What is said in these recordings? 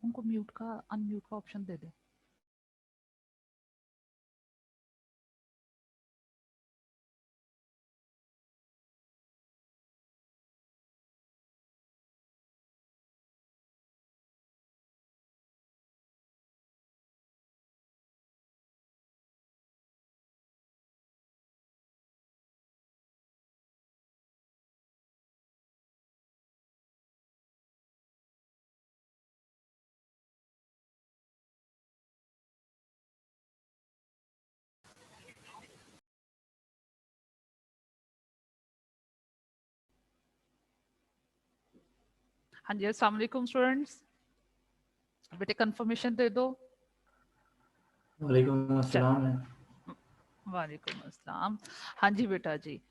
उनको म्यूट का अनम्यूट का ऑप्शन दे दे। हाँ जी, अस्सलाम वालेकुम स्टूडेंट्स, बेटे कंफर्मेशन दे दो। वालेकुम अस्सलाम। वालेकुम अस्सलाम। हाँ जी बेटा जी,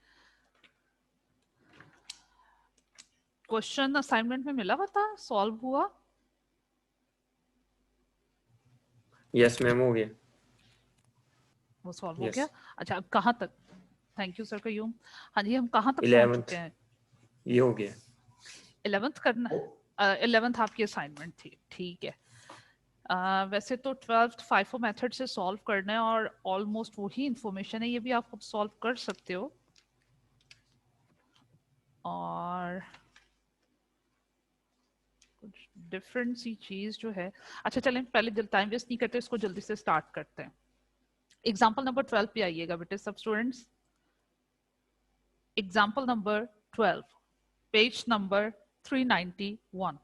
क्वेश्चन असाइनमेंट में मिला हुआ था, सॉल्व हुआ? यस मैम, हो गया। वो सॉल्व हो गया। यस, अच्छा, अब कहाँ तक? Thank you sir Qayyum. हाँ जी, हम कहाँ तक पहुँच 11th चुके हैं? ये हो गया। 11th करना, 11th आपकी असाइनमेंट थी, ठीक है। वैसे तो 12th फाइफो मेथड से सॉल्व करना है और ऑलमोस्ट वही इंफॉर्मेशन है, ये भी आप सॉल्व कर सकते हो। और कुछ डिफरेंट सी चीज जो है, अच्छा चलें पहले टाइम वेस्ट नहीं करते, इसको जल्दी से स्टार्ट करते हैं। एग्जाम्पल नंबर 12 पे आइएगा बेटे सब students. Example number 12, page number 391।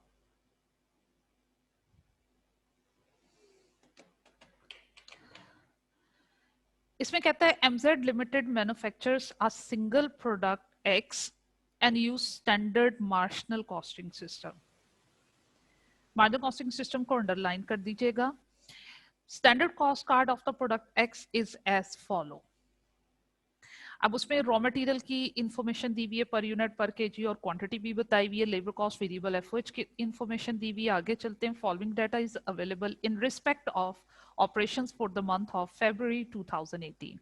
इसमें कहता है MZ limited manufactures a single product X and use standard marginal costing system. Marginal costing system को अंडरलाइन कर दीजिएगा। Standard cost card of the product X is as follow. अब उसमें raw material की information दी हुई है, पर यूनिट, पर केजी, और क्वांटिटी भी बताई हुई है, लेबर कॉस्ट, वेरिएबल एफओएच की इंफॉर्मेशन दी हुई है। आगे चलते हैं। Following data is available in respect of operations for the month of February 2018.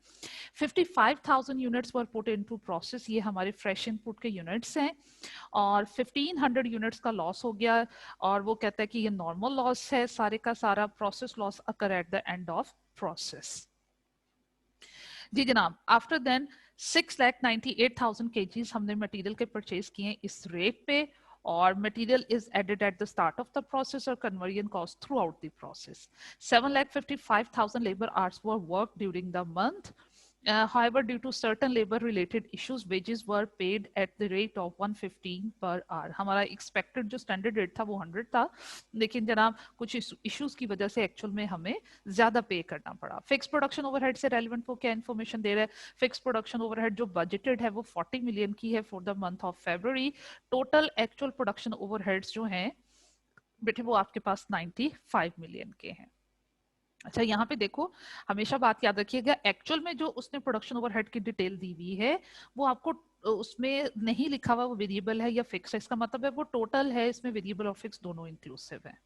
55,000 units were put into process, ये हमारे fresh input के units हैं, और 1500 units का loss हो गया, और वो कहता है कि ये normal loss है, सारे का सारा process loss occur at the end of process। जी जनाब, आफ्टर देन 6,98,000 kgs हमने मटेरियल के परचेज किए इस रेट पे, और material is added at the start of the process और conversion cost throughout the process. 7,55,000 labour hours were work during the month. However, due to certain labor-related issues, wages were paid at the rate of 115 per hour. हमारा expected जो standard rate था वो 100 था, लेकिन जनाब कुछ issues की वजह से actual में हमें ज्यादा पे करना पड़ा। फिक्स प्रोडक्शन ओवरहेड से रेलिवेंट वो क्या इन्फॉर्मेशन दे रहा है? फिक्स प्रोडक्शन ओवरहेड जो बजटेड है वो 40 मिलियन की है for the month of February. Total actual production overheads जो हैं बेटे वो आपके पास 95 मिलियन के हैं। अच्छा, यहाँ पे देखो, हमेशा बात याद रखिएगा, एक्चुअल में जो उसने प्रोडक्शन ओवरहेड की डिटेल दी हुई है वो आपको उसमें नहीं लिखा हुआ वो वेरिएबल है या फिक्स है, इसका मतलब है वो टोटल है, इसमें वेरिएबल और फिक्स दोनों इंक्लूसिव है।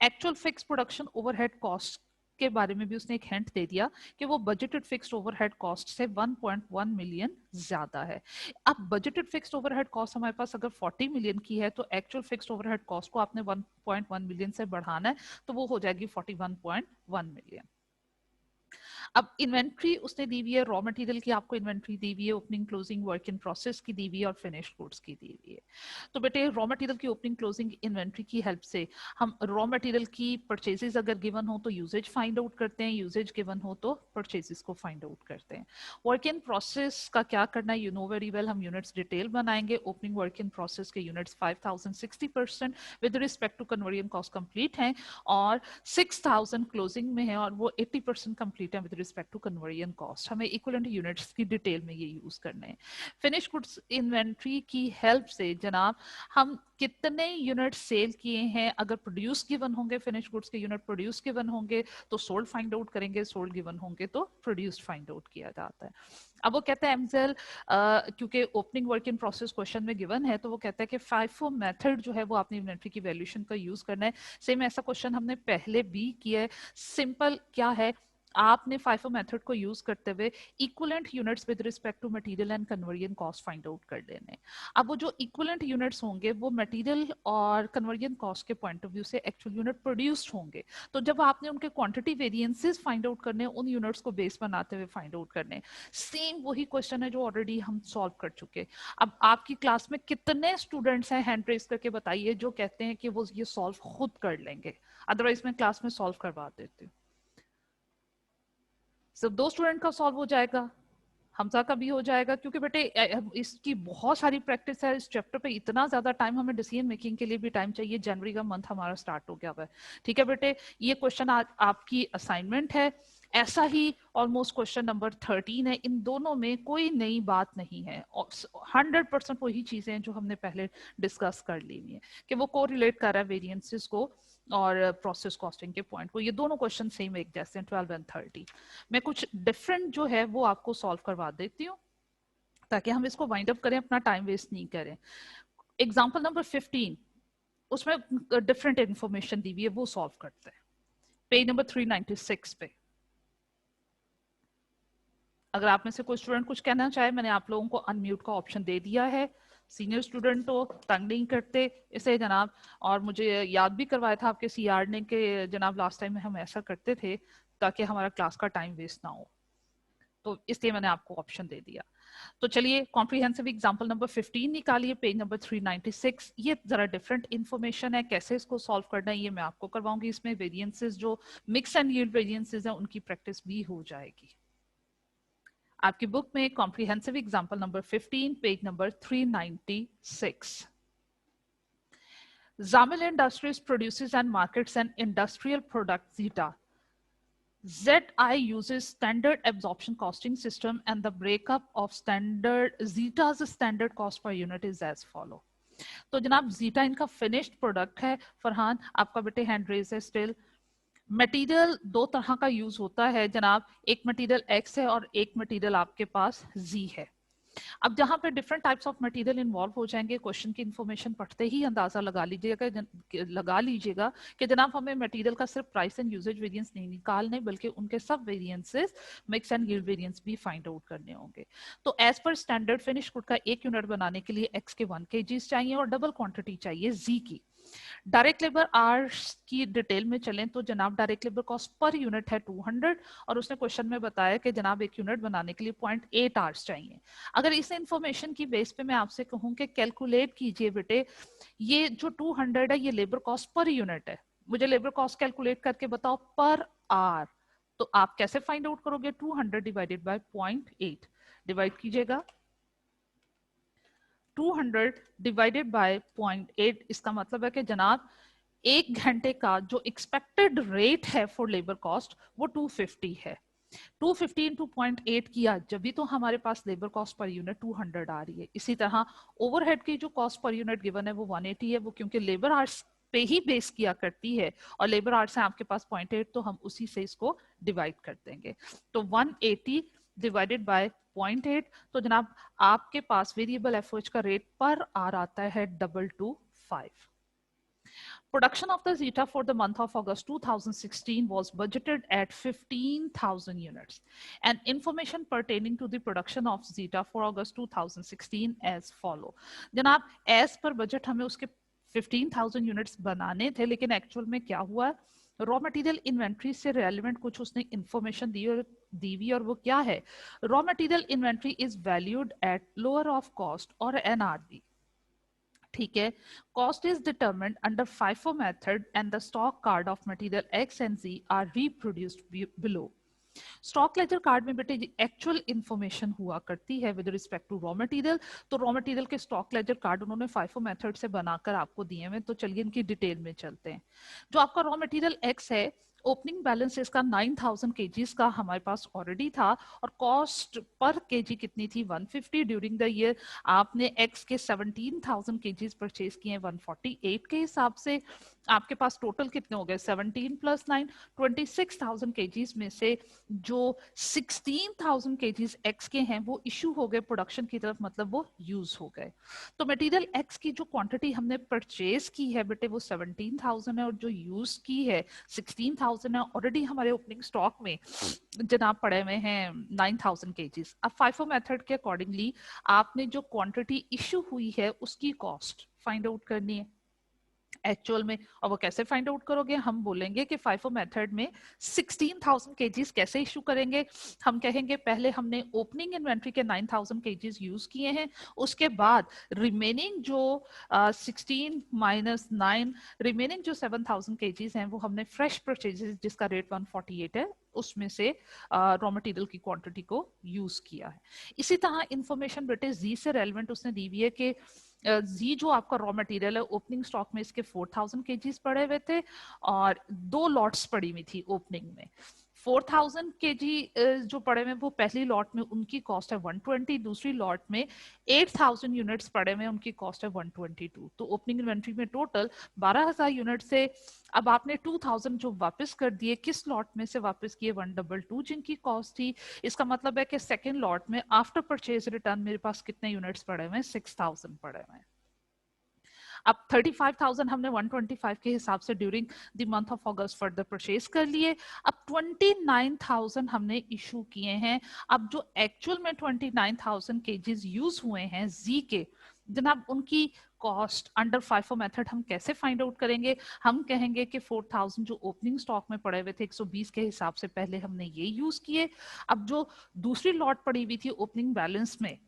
Actual fix production overhead cost के बारे में भी उसने एक हिंट दे दिया कि वो बजटेड फिक्स्ड ओवरहेड कॉस्ट से 1.1 मिलियन ज्यादा है। अब बजटेड फिक्स्ड ओवरहेड कॉस्ट हमारे पास अगर 40 मिलियन की है तो एक्चुअल फिक्स्ड ओवरहेड कॉस्ट को आपने 1.1 मिलियन से बढ़ाना है, तो वो हो जाएगी 41.1 मिलियन। अब इन्वेंट्री उसने दी हुई है, रॉ मटेरियल की आपको इन्वेंट्री दी हुई है, opening closing work in process की दी हुई है, और फिनिश गुड्स की दी हुई है। तो बेटे रॉ मटेरियल की ओपनिंग क्लोजिंग इन्वेंट्री की हेल्प से हम रॉ मटेरियल की परचेजेस अगर गिवन हो तो यूजेज फाइंड आउट करते हैं, यूजेज गिवन हो तो परचेजेस को फाइंड आउट करते हैं। वर्क इन प्रोसेस का क्या करना है, यू नो वेरी वेल, हम यूनिट्स डिटेल बनाएंगे। ओपनिंग वर्क इन प्रोसेस के units 5060% with respect to conversion cost complete हैं, और 6000 क्लोजिंग में है और वो 80% कंप्लीट है with respect to conversion cost. हमें इक्विवेलेंट यूनिट्स की डिटेल में ये यूज करने हैं। फिनिश गुड्स इन्वेंट्री की हेल्प से जनाब हम कितने यूनिट सेल किए हैं, अगर प्रोड्यूस गिवन होंगे, फिनिश गुड्स के यूनिट प्रोड्यूस गिवन होंगे तो सोल्ड फाइंड आउट करेंगे, सोल्ड गिवन होंगे तो प्रोड्यूस्ड फाइंड आउट किया जाता है। अब वो कहता है एमजेल, क्योंकि opening work in process question में गिवन है, तो वो कहता है कि फाइफो मेथड जो है वो आपने इन्वेंट्री की वैल्यूएशन का यूज करना है। सेम ऐसा क्वेश्चन हमने पहले भी किया है। सिंपल क्या है, आपने FIFO मेथड को यूज करते हुए equivalent units with respect to material and conversion cost find out कर लेने। अब वो जो इक्विवेलेंट यूनिट्स होंगे वो मटेरियल और कन्वर्जन कॉस्ट के पॉइंट ऑफ व्यू से एक्चुअल यूनिट प्रोड्यूस्ड होंगे। तो जब आपने उनके क्वांटिटी वेरिएंसेस फाइंड आउट करने, उन यूनिट्स को बेस बनाते हुए फाइंड आउट करने, सेम वही क्वेश्चन है जो ऑलरेडी हम सॉल्व कर चुके। अब आपकी क्लास में कितने स्टूडेंट्स हैं, हैंड रेज करके बताइए, जो कहते हैं कि वो ये सॉल्व खुद कर लेंगे, अदरवाइज मैं क्लास में सॉल्व करवा देती हूँ। सिर्फ 2 स्टूडेंट का सॉल्व हो जाएगा, हमजा का भी हो जाएगा, क्योंकि बेटे इसकी बहुत सारी प्रैक्टिस है इस चैप्टर पे। इतना ज्यादा टाइम, हमें डिसीजन मेकिंग के लिए भी टाइम चाहिए। जनवरी का मंथ हमारा स्टार्ट हो गया हुआ है, ठीक है बेटे। ये क्वेश्चन आज आपकी असाइनमेंट है। ऐसा ही ऑलमोस्ट क्वेश्चन नंबर 13 है। इन दोनों में कोई नई बात नहीं है, 100% वही चीजें हैं जो हमने पहले डिस्कस कर ली हुई है, कि वो को रिलेट कर रहा है वेरिएंसेस को और प्रोसेस कॉस्टिंग के पॉइंट को। ये दोनों क्वेश्चन सेम एक जैसे हैं, 12 एंड 30। मैं कुछ डिफरेंट जो है वो आपको सॉल्व करवा देती हूँ ताकि हम इसको वाइंड अप करें, अपना टाइम वेस्ट नहीं करें। एग्जाम्पल नंबर 15, उसमें डिफरेंट इंफॉर्मेशन दी हुई है, वो सॉल्व करते हैं पेज नंबर 396 पे। अगर आप में से कोई स्टूडेंट कुछ कहना चाहे, मैंने आप लोगों को अनम्यूट का ऑप्शन दे दिया है। सीनियर स्टूडेंट हो, तंग नहीं करते इसे जनाब। और मुझे याद भी करवाया था आपके सीआर ने कि जनाब लास्ट टाइम में हम ऐसा करते थे ताकि हमारा क्लास का टाइम वेस्ट ना हो, तो इसलिए मैंने आपको ऑप्शन दे दिया। तो चलिए कॉम्प्रिहेंसिव एग्जांपल नंबर 15 निकालिए, पेज नंबर 396। ये जरा डिफरेंट इन्फॉर्मेशन है, कैसे इसको सॉल्व करना है ये मैं आपको करवाऊंगी। इसमें वेरिएंसेस जो मिक्स एंड यील्ड वेरिएंसेस हैं उनकी प्रैक्टिस भी हो जाएगी। आपकी बुक में comprehensive example number 15, page number 396। Zamil Industries produces and markets an industrial product Zeta. ZI uses standard absorption costing system and the breakup of standard Zeta's standard cost per unit is as follow. तो जनाब zeta इनका finished product है। फरहान आपका बेटे hand raise है still. Material 2 तरह का use होता है जनाब, एक मटेरियल एक्स है और एक मटेरियल आपके पास जी है। अब जहां पे different types of material involve हो जाएंगे, क्वेश्चन की इन्फॉर्मेशन पढ़ते ही अंदाजा लगा लीजिएगा कि जनाब हमें मटेरियल का सिर्फ प्राइस एंड यूजेज वेरिएंस नहीं निकालने, बल्कि उनके सब variances, mix and yield variance भी फाइंड आउट करने होंगे। तो as per standard finish good का 1 यूनिट बनाने के लिए एक्स के 1 kg चाहिए और डबल क्वांटिटी चाहिए जी की। डायरेक्ट लेबर आवर्स की डिटेल में चलें तो जनाब direct labour cost per unit है 200 और उसने क्वेश्चन में बताया कि जनाब 1 यूनिट बनाने के लिए 0.8 आवर्स चाहिए। अगर इस इंफॉर्मेशन की बेस पे मैं आपसे कहूं कि कैलकुलेट कीजिए बेटे, ये जो 200 है ये लेबर कॉस्ट पर यूनिट है, मुझे लेबर कॉस्ट कैलकुलेट करके बताओ पर आवर, तो आप कैसे फाइंड आउट करोगे? 200 डिवाइडेड बाय 0.8 डिवाइड कीजिएगा। 200 डिवाइडेड बाय 0.8, इसका मतलब है कि जनाब 1 घंटे का जो एक्सपेक्टेड रेट है फॉर लेबर कॉस्ट वो 250 है। 250 इंटू 0.8 किया जब भी तो हमारे पास लेबर कॉस्ट पर यूनिट 200 आ रही है। इसी तरह ओवरहेड की जो कॉस्ट पर यूनिट गिवन है वो 180 है, वो क्योंकि लेबर आवर्स पे ही बेस किया करती है और लेबर आवर्स है आपके पास 0.8, तो हम उसी से इसको डिवाइड कर देंगे। तो 180 डिवाइडेड बाय 0.8, तो जनाब आपके पास वेरिएबल एफओएच का रेट पर आर आता है 225। Production of the Zeta for the month of August 2016 was budgeted at 15,000 units. And information pertaining to the production of Zeta for August 2016 as follow. जनाब as per budget हमें उसके 15,000 units बनाने थे, लेकिन actual में क्या हुआ, रॉ मटेरियल इन्वेंट्री से रेलिवेंट कुछ उसने इंफॉर्मेशन दी हुई, और वो क्या है? Raw material inventory is valued at lower of cost और एनआरबी। ठीक है, cost is determined under FIFO method and the stock card of material X and Z are reproduced below. Stock ledger card में बेटे actual information हुआ करती है with respect to raw material, तो raw material के stock ledger card उन्होंने FIFO method से बनाकर आपको दिए हैं। तो चलिए इनकी डिटेल में चलते हैं। जो आपका रॉ मटेरियल एक्स है, ओपनिंग बैलेंस इसका 9000 kgs का हमारे पास ऑलरेडी था और कॉस्ट पर केजी कितनी थी? 150 ड्यूरिंग द ईयर। आपने एक्स के 17,000 kgs परचेज किए 148 के हिसाब से, आपके पास टोटल कितने हो गए? 17 + 9 26,000 kgs में से जो 16,000 kgs एक्स के हैं वो इशू हो गए प्रोडक्शन की तरफ, मतलब वो यूज हो गए। तो मटेरियल एक्स की जो क्वांटिटी हमने परचेज की है बेटे वो 17,000 है और जो यूज की है 16,000 16,000 है, ऑलरेडी हमारे ओपनिंग स्टॉक में जनाब पड़े हुए हैं 9,000 केजीज। अब फाइफो मेथड के अकॉर्डिंगली आपने जो क्वांटिटी इशू हुई है उसकी कॉस्ट फाइंड आउट करनी है एक्चुअल में। और वो कैसे फाइंड आउट करोगे, हम बोलेंगे कि फाइफो मेथड में 16,000 केजीज कैसे इशू करेंगे। हम कहेंगे पहले हमने ओपनिंग इन्वेंट्री के 9,000 केजीज यूज किए हैं, उसके बाद रिमेनिंग जो 16 माइनस 9 रिमेनिंग जो 7,000 केजीज हैं वो हमने फ्रेश परचेजेस जिसका रेट 148 है उसमें से रॉ मटेरियल की क्वांटिटी को यूज किया है। इसी तरह इंफॉर्मेशन बेटे जी से रेलेवेंट उसने दी हुई है कि जी जो आपका रॉ मटेरियल है ओपनिंग स्टॉक में इसके 4,000 केजीज पड़े हुए थे और 2 लॉट्स पड़ी हुई थी ओपनिंग में। 4,000 केजी जो पड़े हुए वो पहली लॉट में उनकी कॉस्ट है 120, दूसरी लॉट में 8,000 यूनिट्स पड़े हुए उनकी कॉस्ट है 122। तो ओपनिंग इन्वेंट्री में टोटल 12,000 यूनिट से अब आपने 2,000 जो वापस कर दिए, किस लॉट में से वापस किए 122 जिनकी कॉस्ट थी। इसका मतलब है कि सेकेंड लॉट में आफ्टर परचेज रिटर्न मेरे पास कितने यूनिट्स पड़े हुए हैं 6,000 पड़े हुए हैं। अब 35,000 हमने 125 के हिसाब से during the month of August further purchase कर लिए। अब 29,000 हमने इशू किए हैं। अब जो एक्चुअल में 29,000 केजीज यूज हुए हैं जी के, जनाब उनकी कॉस्ट अंडर फाइफो मेथड हम कैसे फाइंड आउट करेंगे। हम कहेंगे कि 4,000 जो ओपनिंग स्टॉक में पड़े हुए थे 120 के हिसाब से पहले हमने ये यूज किए। अब जो दूसरी लॉट पड़ी हुई थी ओपनिंग बैलेंस में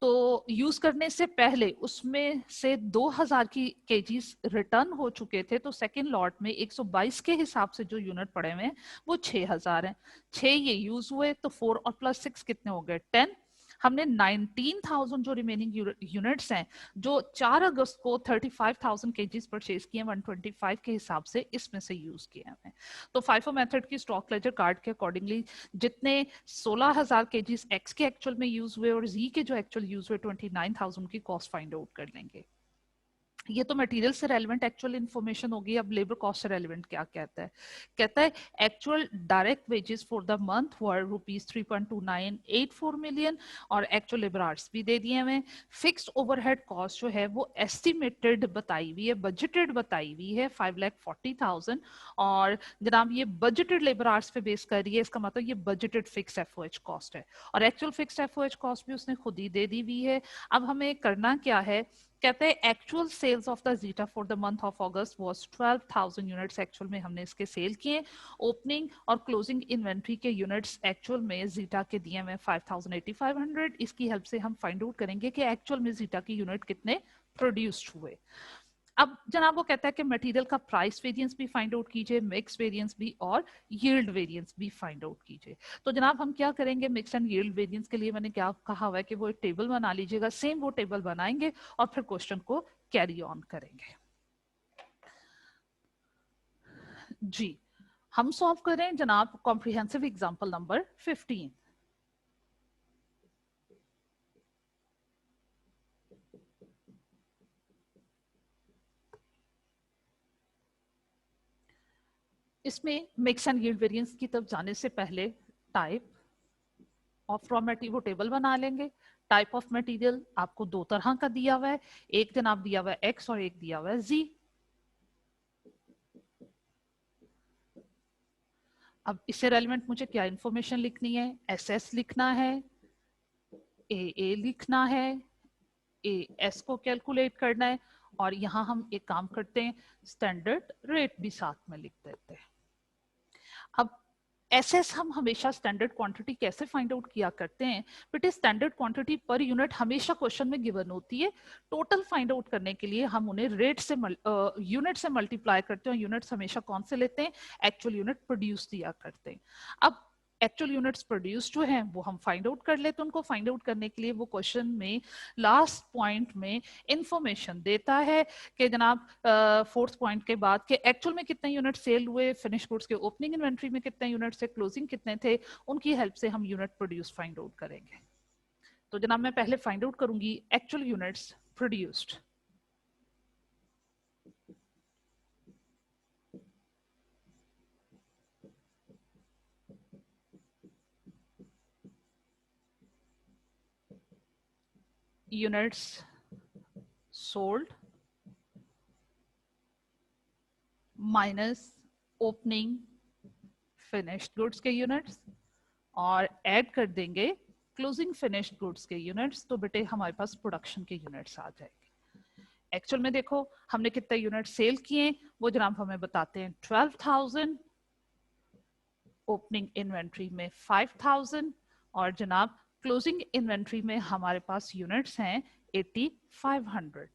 तो यूज करने से पहले उसमें से 2,000 की केजीज रिटर्न हो चुके थे, तो सेकेंड लॉट में 122 के हिसाब से जो यूनिट पड़े हुए हैं वो 6,000 हैं। 6 ये यूज हुए तो 4 और प्लस 6 कितने हो गए 10। हमने 19,000 जो रिमेनिंग यूनिट्स हैं जो 4 अगस्त को 35,000 केजीज परचेज किए 125 के हिसाब से इसमें से यूज किए हैं। तो फाइफो मेथड की स्टॉक लेजर कार्ड के अकॉर्डिंगली जितने 16,000 केजीज एक्स के एक्चुअल में यूज हुए और जी के जो एक्चुअल यूज हुए 29,000 की कॉस्ट फाइंड आउट कर लेंगे। ये तो मटेरियल से रेलेवेंट एक्चुअल इन्फॉर्मेशन होगी। अब लेबर कॉस्ट से रेलेवेंट क्या कहता है, कहता है actual direct wages for the month were ₹3.2984 million और एक्चुअल लेबर आवर्स भी दे दिए हमें। फिक्स्ड ओवरहेड कॉस्ट जो है वो एस्टिमेटेड बताई हुई है, बजटेड बताई हुई है 5,40,000 और जनाब ये बजटेड लेबर आवर्स पे बेस कर रही है। इसका मतलब ये बजटेड फिक्स एफओएच कॉस्ट है और एक्चुअल फिक्स्ड एफओएच कॉस्ट भी उसने खुद ही दे दी हुई है। अब हमें करना क्या है, कहते हैं actual sales of the zeta for the month of August was 12,000 units actual में हमने इसके सेल किए। ओपनिंग और क्लोजिंग इन्वेंट्री के यूनिट्स एक्चुअल में जीटा के दिए में 5,8500। इसकी हेल्प से हम फाइंड आउट करेंगे कि एक्चुअल में जीटा के यूनिट कितने प्रोड्यूस्ड हुए। अब जनाब वो कहता है कि मटेरियल का प्राइस वेरिएंस भी फाइंड आउट कीजिए, मिक्स वेरिएंस भी और यील्ड वेरिएंस भी फाइंड आउट कीजिए। तो जनाब हम क्या करेंगे, मिक्स एंड यील्ड वेरिएंस के लिए मैंने क्या कहा हुआ है कि वो एक टेबल बना लीजिएगा, सेम वो टेबल बनाएंगे और फिर क्वेश्चन को कैरी ऑन करेंगे। जी हम सॉल्व करें जनाब कॉम्प्रिहेंसिव एग्जांपल नंबर 15। इसमें मिक्स एंड यील्ड वेरिएंस की तरफ जाने से पहले टाइप ऑफ रॉ मटेरियल वो टेबल बना लेंगे। टाइप ऑफ मटेरियल आपको दो तरह का दिया हुआ है, एक जनाब दिया हुआ है एक्स और एक दिया हुआ है जी। अब इससे रेलेवेंट मुझे क्या इंफॉर्मेशन लिखनी है, एस एस लिखना है, ए लिखना है, ए एस को कैलकुलेट करना है और यहां हम एक काम करते हैं स्टैंडर्ड रेट भी साथ में लिख देते हैं। अब एसएस हम हमेशा स्टैंडर्ड क्वांटिटी कैसे फाइंड आउट किया करते हैं, but standard quantity per unit हमेशा क्वेश्चन में गिवन होती है। टोटल फाइंड आउट करने के लिए हम उन्हें रेट से यूनिट से मल्टीप्लाई करते हैं। यूनिट्स हमेशा कौन से लेते हैं, एक्चुअल यूनिट प्रोड्यूस दिया करते हैं। अब एक्चुअल यूनिट्स प्रोड्यूस जो हैं वो हम फाइंड आउट कर लेते हैं। उनको फाइंड आउट करने के लिए वो क्वेश्चन में लास्ट पॉइंट में इंफॉर्मेशन देता है कि जनाब फोर्थ पॉइंट के बाद कि एक्चुअल में कितने यूनिट सेल हुए, फिनिश गुड्स के ओपनिंग इन्वेंट्री में कितने यूनिट से, क्लोजिंग कितने थे, उनकी हेल्प से हम यूनिट प्रोड्यूस फाइंड आउट करेंगे। तो जनाब मैं पहले फाइंड आउट करूंगी actual units produced. Units sold minus opening finished goods के यूनिट्स और ऐड कर देंगे क्लोजिंग फिनिश्ड गुड्स के यूनिट्स, तो बेटे हमारे पास प्रोडक्शन के यूनिट्स आ जाएंगे। एक्चुअल में देखो हमने कितने यूनिट सेल किए, वो जनाब हमें बताते हैं 12,000, ओपनिंग इन्वेंट्री में 5,000 और जनाब क्लोजिंग इन्वेंट्री में हमारे पास यूनिट्स हैं 8,500।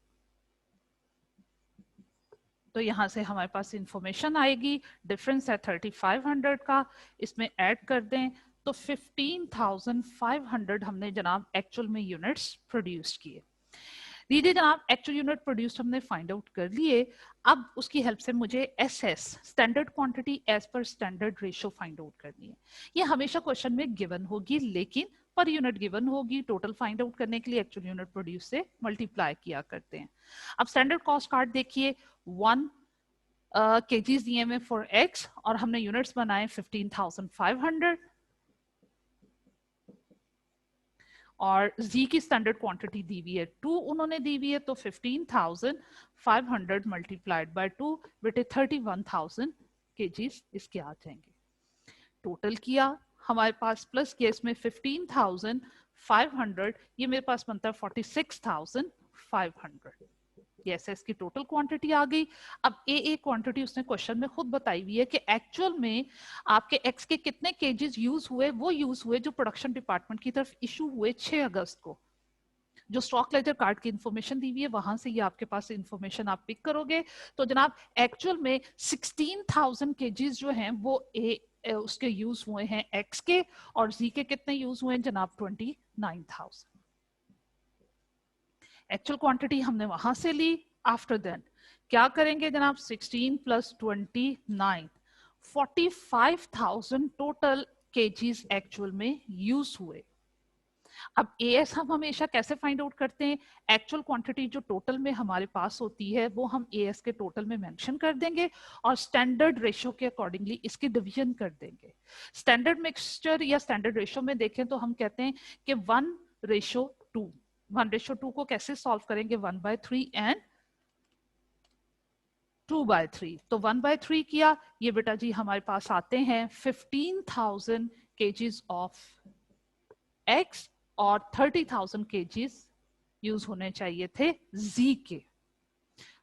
तो यहां से हमारे पास इंफॉर्मेशन आएगी, डिफरेंस है 3,500 का, इसमें ऐड कर दें तो 15,500 हमने जनाब एक्चुअल में यूनिट्स प्रोड्यूस किए। लीजिए जनाब एक्चुअल यूनिट प्रोड्यूस हमने फाइंड आउट कर लिए, अब उसकी हेल्प से मुझे SS standard quantity as per standard ratio find out करनी है। ये हमेशा क्वेश्चन में गिवन होगी, लेकिन पर यूनिट गिवन होगी, टोटल फाइंड आउट करने के लिए एक्चुअल यूनिट प्रोड्यूस से मल्टीप्लाई किया करते हैं। अब स्टैंडर्ड कॉस्ट कार्ड देखिए 1 kgs दिए में फॉर x और हमने यूनिट्स बनाए 15,500 और z की स्टैंडर्ड क्वांटिटी दी हुई है 2 उन्होंने दी हुई है, तो 15,500 मल्टीप्लाइड बाय 2 बेटे 31,000 kgs इसके आ जाएंगे। टोटल किया हमारे पास प्लस किया इसमें 15,500, ये मेरे पास बनता है 46,500। ये एसएस की टोटल क्वांटिटी आ गई। अब ए क्वांटिटी उसने क्वेश्चन में खुद बताई हुई है कि एक्चुअल में आपके एक्स के कितने केजेस यूज हुए, वो यूज हुए जो प्रोडक्शन डिपार्टमेंट की तरफ इशू हुए 6 अगस्त को। जो स्टॉक लेजर कार्ड की इंफॉर्मेशन दी हुई है वहां से ये आपके पास इंफॉर्मेशन आप पिक करोगे, तो जनाब एक्चुअल में 16,000 केजीज जो हैं वो उसके यूज हुए हैं एक्स के, और जी के कितने यूज हुए हैं जनाब 29,000। एक्चुअल क्वांटिटी हमने वहां से ली। आफ्टर देन क्या करेंगे जनाब 16 प्लस 29, 45,000 टोटल केजीज एक्चुअल में यूज हुए। अब एएस हम हमेशा कैसे फाइंड आउट करते हैं, एक्चुअल क्वांटिटी जो टोटल में हमारे पास होती है वो हम एएस के टोटल में मेंशन कर देंगे और स्टैंडर्ड रेशियो के अकॉर्डिंगली इसकी डिवीजन कर देंगे। स्टैंडर्ड मिक्सचर या स्टैंडर्ड रेशियो में देखें तो हम कहते हैं कि 1:2। 1:2 को कैसे सॉल्व करेंगे, 1/3 एंड 2/3। तो 1/3 किया, ये बेटा जी हमारे पास आते हैं 15,000 केजीज ऑफ एक्स और 30,000 केजीज यूज होने चाहिए थे जी के।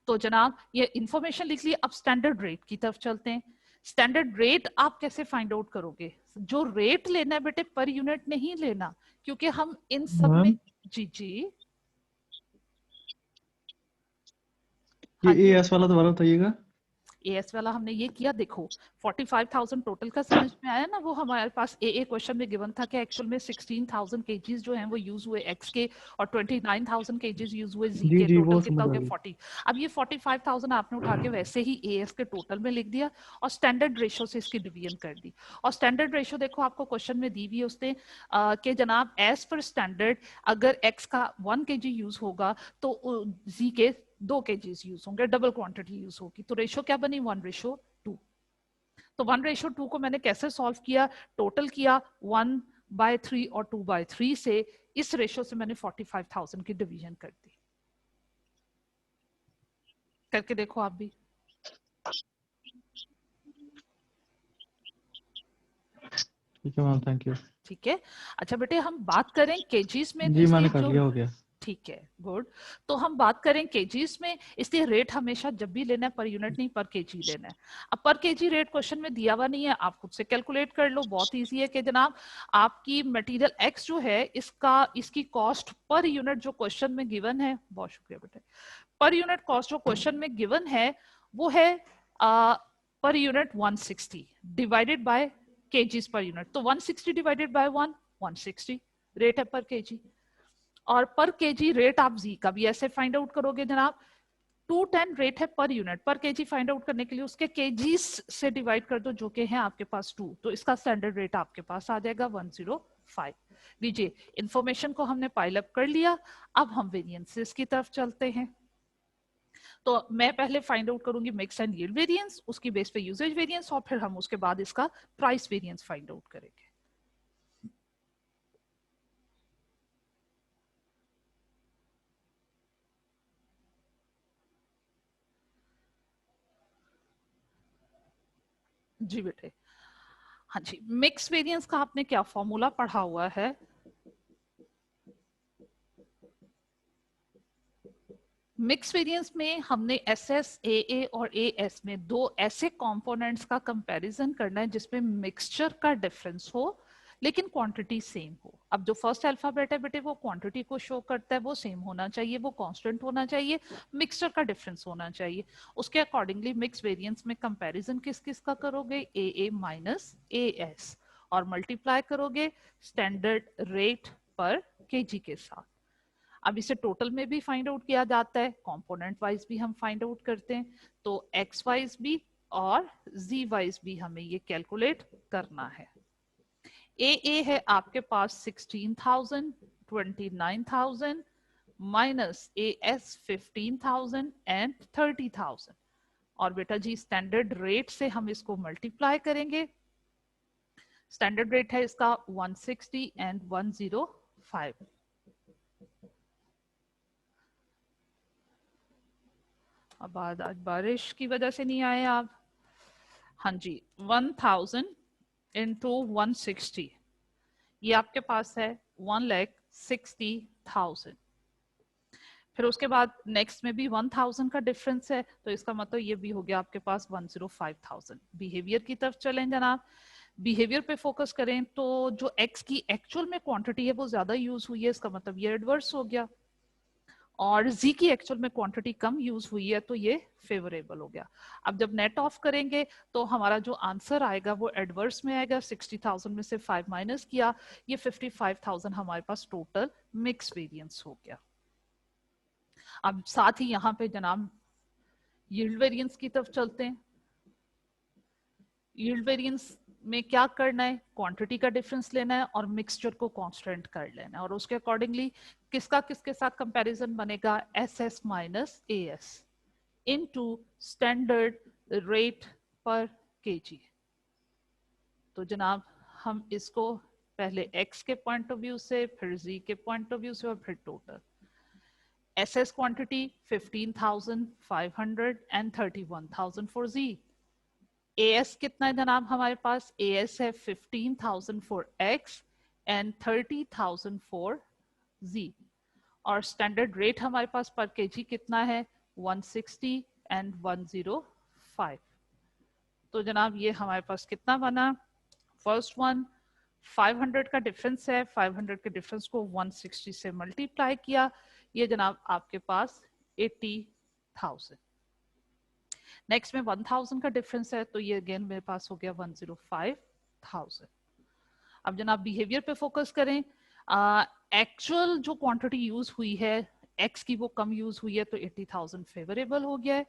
तो जनाब ये इंफॉर्मेशन लिख ली। अब स्टैंडर्ड रेट की तरफ चलते हैं। स्टैंडर्ड रेट आप कैसे फाइंड आउट करोगे, जो रेट लेना है बेटे पर यूनिट नहीं लेना, क्योंकि हम इन सब में जी जी ये एएस वाला दोबारा बताइएगा। एएस वाला हमने ये किया, देखो 45,000 टोटल का समझ में आया ना, वो हमारे पास ए क्वेश्चन में गिवन था कि एक्चुअल में 16,000 केजीज जो हैं वो यूज हुए एक्स के और 29,000 केजीज यूज हुए जी के, जी वो टोटल समझ कितना हो आ गया गई। 40। अब ये 45,000 आपने उठा के वैसे ही एएस के टोटल में लिख दिया और स्टैंडर्ड रेशियो से इसकी डिवीजन कर दी। और स्टैंडर्ड रेशियो देखो आपको क्वेश्चन में दी हुई है उसने कि जनाब एज पर स्टैंडर्ड अगर एक्स का 1 kg यूज होगा तो जी के 2 kgs यूज होंगे, डबल क्वांटिटी यूज होगी, तो रेशियो क्या बनी 1:2। तो 1:2 को मैंने कैसे सॉल्व किया, टोटल किया 1/3 और 2/3 से, इस रेशियो से मैंने 45,000 की डिवीजन कर दी। करके देखो आप भी। ठीक है मैम, थैंक यू। ठीक है, अच्छा बेटे हम बात करें केजीज में, तो जी मैंने इसलिए कर जो लिया, हो गया। ठीक है गुड। तो हम बात करें केजीज में, इसलिए रेट हमेशा जब भी लेना है पर यूनिट नहीं पर केजी लेना है। अब पर केजी रेट क्वेश्चन में दिया हुआ नहीं है, आप खुद से कैलकुलेट कर लो, बहुत इजी है कि जनाब आपकी मटेरियल एक्स जो है इसकी कॉस्ट पर यूनिट जो क्वेश्चन में गिवन है, बहुत शुक्रिया बेटे, पर यूनिट कॉस्ट जो क्वेश्चन में गिवन है वो है per unit 160 divided by KGs per unit. तो 160 डिवाइडेड बाय 160 रेट है पर केजी, और पर केजी रेट आप जी का भी ऐसे फाइंड आउट करोगे जनाब। 210 रेट है पर यूनिट, पर केजी फाइंड आउट करने के लिए उसके केजीज से डिवाइड कर दो जो कि है आपके पास 2, तो इसका स्टैंडर्ड रेट आपके पास आ जाएगा 105। लीजिए इंफॉर्मेशन को हमने पाइल अप कर लिया, अब हम वेरिएंसेस की तरफ चलते हैं। तो मैं पहले फाइंड आउट करूंगी मिक्स एंड यील्ड वेरिएंस, उसकी बेस पे यूजेज वेरिएंस, और फिर हम उसके बाद इसका प्राइस वेरिएंस फाइंड आउट करेंगे। जी बेटे, हाँ जी, मिक्स वेरिएंस का आपने क्या फॉर्मूला पढ़ा हुआ है? मिक्स वेरिएंस में हमने एस एस ए ए और ए एस में दो ऐसे कंपोनेंट्स का कंपैरिजन करना है जिसमें मिक्सचर का डिफरेंस हो लेकिन क्वांटिटी सेम हो। अब जो फर्स्ट अल्फाबेट है बेटे वो क्वांटिटी को शो करता है, वो सेम होना चाहिए, वो कांस्टेंट होना चाहिए, मिक्सचर का डिफरेंस होना चाहिए। उसके अकॉर्डिंगली मिक्स वेरिएंस में कंपैरिजन किस किस का करोगे? ए ए माइनस ए एस, और मल्टीप्लाई करोगे स्टैंडर्ड रेट पर केजी के साथ। अब इसे टोटल में भी फाइंड आउट किया जाता है, कंपोनेंट वाइज भी हम फाइंड आउट करते हैं, तो एक्स वाइज भी और जी वाइज भी हमें ये कैलकुलेट करना है। ए है आपके पास 16,000, 29,000 माइनस ए एस 15,000 एंड 30,000, और बेटा जी स्टैंडर्ड रेट से हम इसको मल्टीप्लाई करेंगे। स्टैंडर्ड रेट है इसका 160 एंड 105। अब आज बारिश की वजह से नहीं आए आप। हाँ जी, 1000 इंटू 160, ये आपके पास है 1,60,000। फिर उसके बाद नेक्स्ट में भी 1000 का डिफरेंस है, तो इसका मतलब ये भी हो गया आपके पास 105,000। बिहेवियर की तरफ चलें जनाब, बिहेवियर पे फोकस करें तो जो एक्स की एक्चुअल में क्वांटिटी है वो ज्यादा यूज हुई है, इसका मतलब ये एडवर्स हो गया, और जी की एक्चुअल में क्वांटिटी कम यूज हुई है तो ये फेवरेबल हो गया। अब जब नेट ऑफ करेंगे तो हमारा जो आंसर आएगा वो एडवर्स में आएगा। 60,000 में से 5 माइनस किया, ये 55,000 हमारे पास टोटल मिक्स वेरिएंस हो गया। अब साथ ही यहाँ पे जनाब यील्ड वेरिएंस की तरफ चलते हैं। यील्ड वेरिएंस में क्या करना है? क्वांटिटी का डिफरेंस लेना है और मिक्सचर को कांस्टेंट कर लेना है, और उसके अकॉर्डिंगली किसका किसके साथ कंपैरिजन बनेगा? S S minus A S into standard rate पर केजी। तो जनाब हम इसको पहले x के पॉइंट ऑफ व्यू से, फिर z के पॉइंट ऑफ व्यू से, और फिर total. SS quantity 15,500 and 31,000 for z। As कितना है जनाब हमारे पास? एएस है 15,000 for x and 30,000 for z, और स्टैंडर्ड रेट हमारे पास पर केजी कितना है? 160 एंड 105। तो जनाब ये हमारे पास कितना बना? फर्स्ट वन 500 का डिफरेंस है, 500 के डिफरेंस को 160 से मल्टीप्लाई किया, ये जनाब आपके पास 80,000। नेक्स्ट में 1000 का डिफरेंस है, तो ये अगेन मेरे पास हो गया 105,000। अब जनाब बिहेवियर पे फोकस करें। एक्चुअल जो क्वांटिटी यूज हुई है एक्स की वो कम यूज हुई है, तो 80,000 फेवरेबल हो गया है,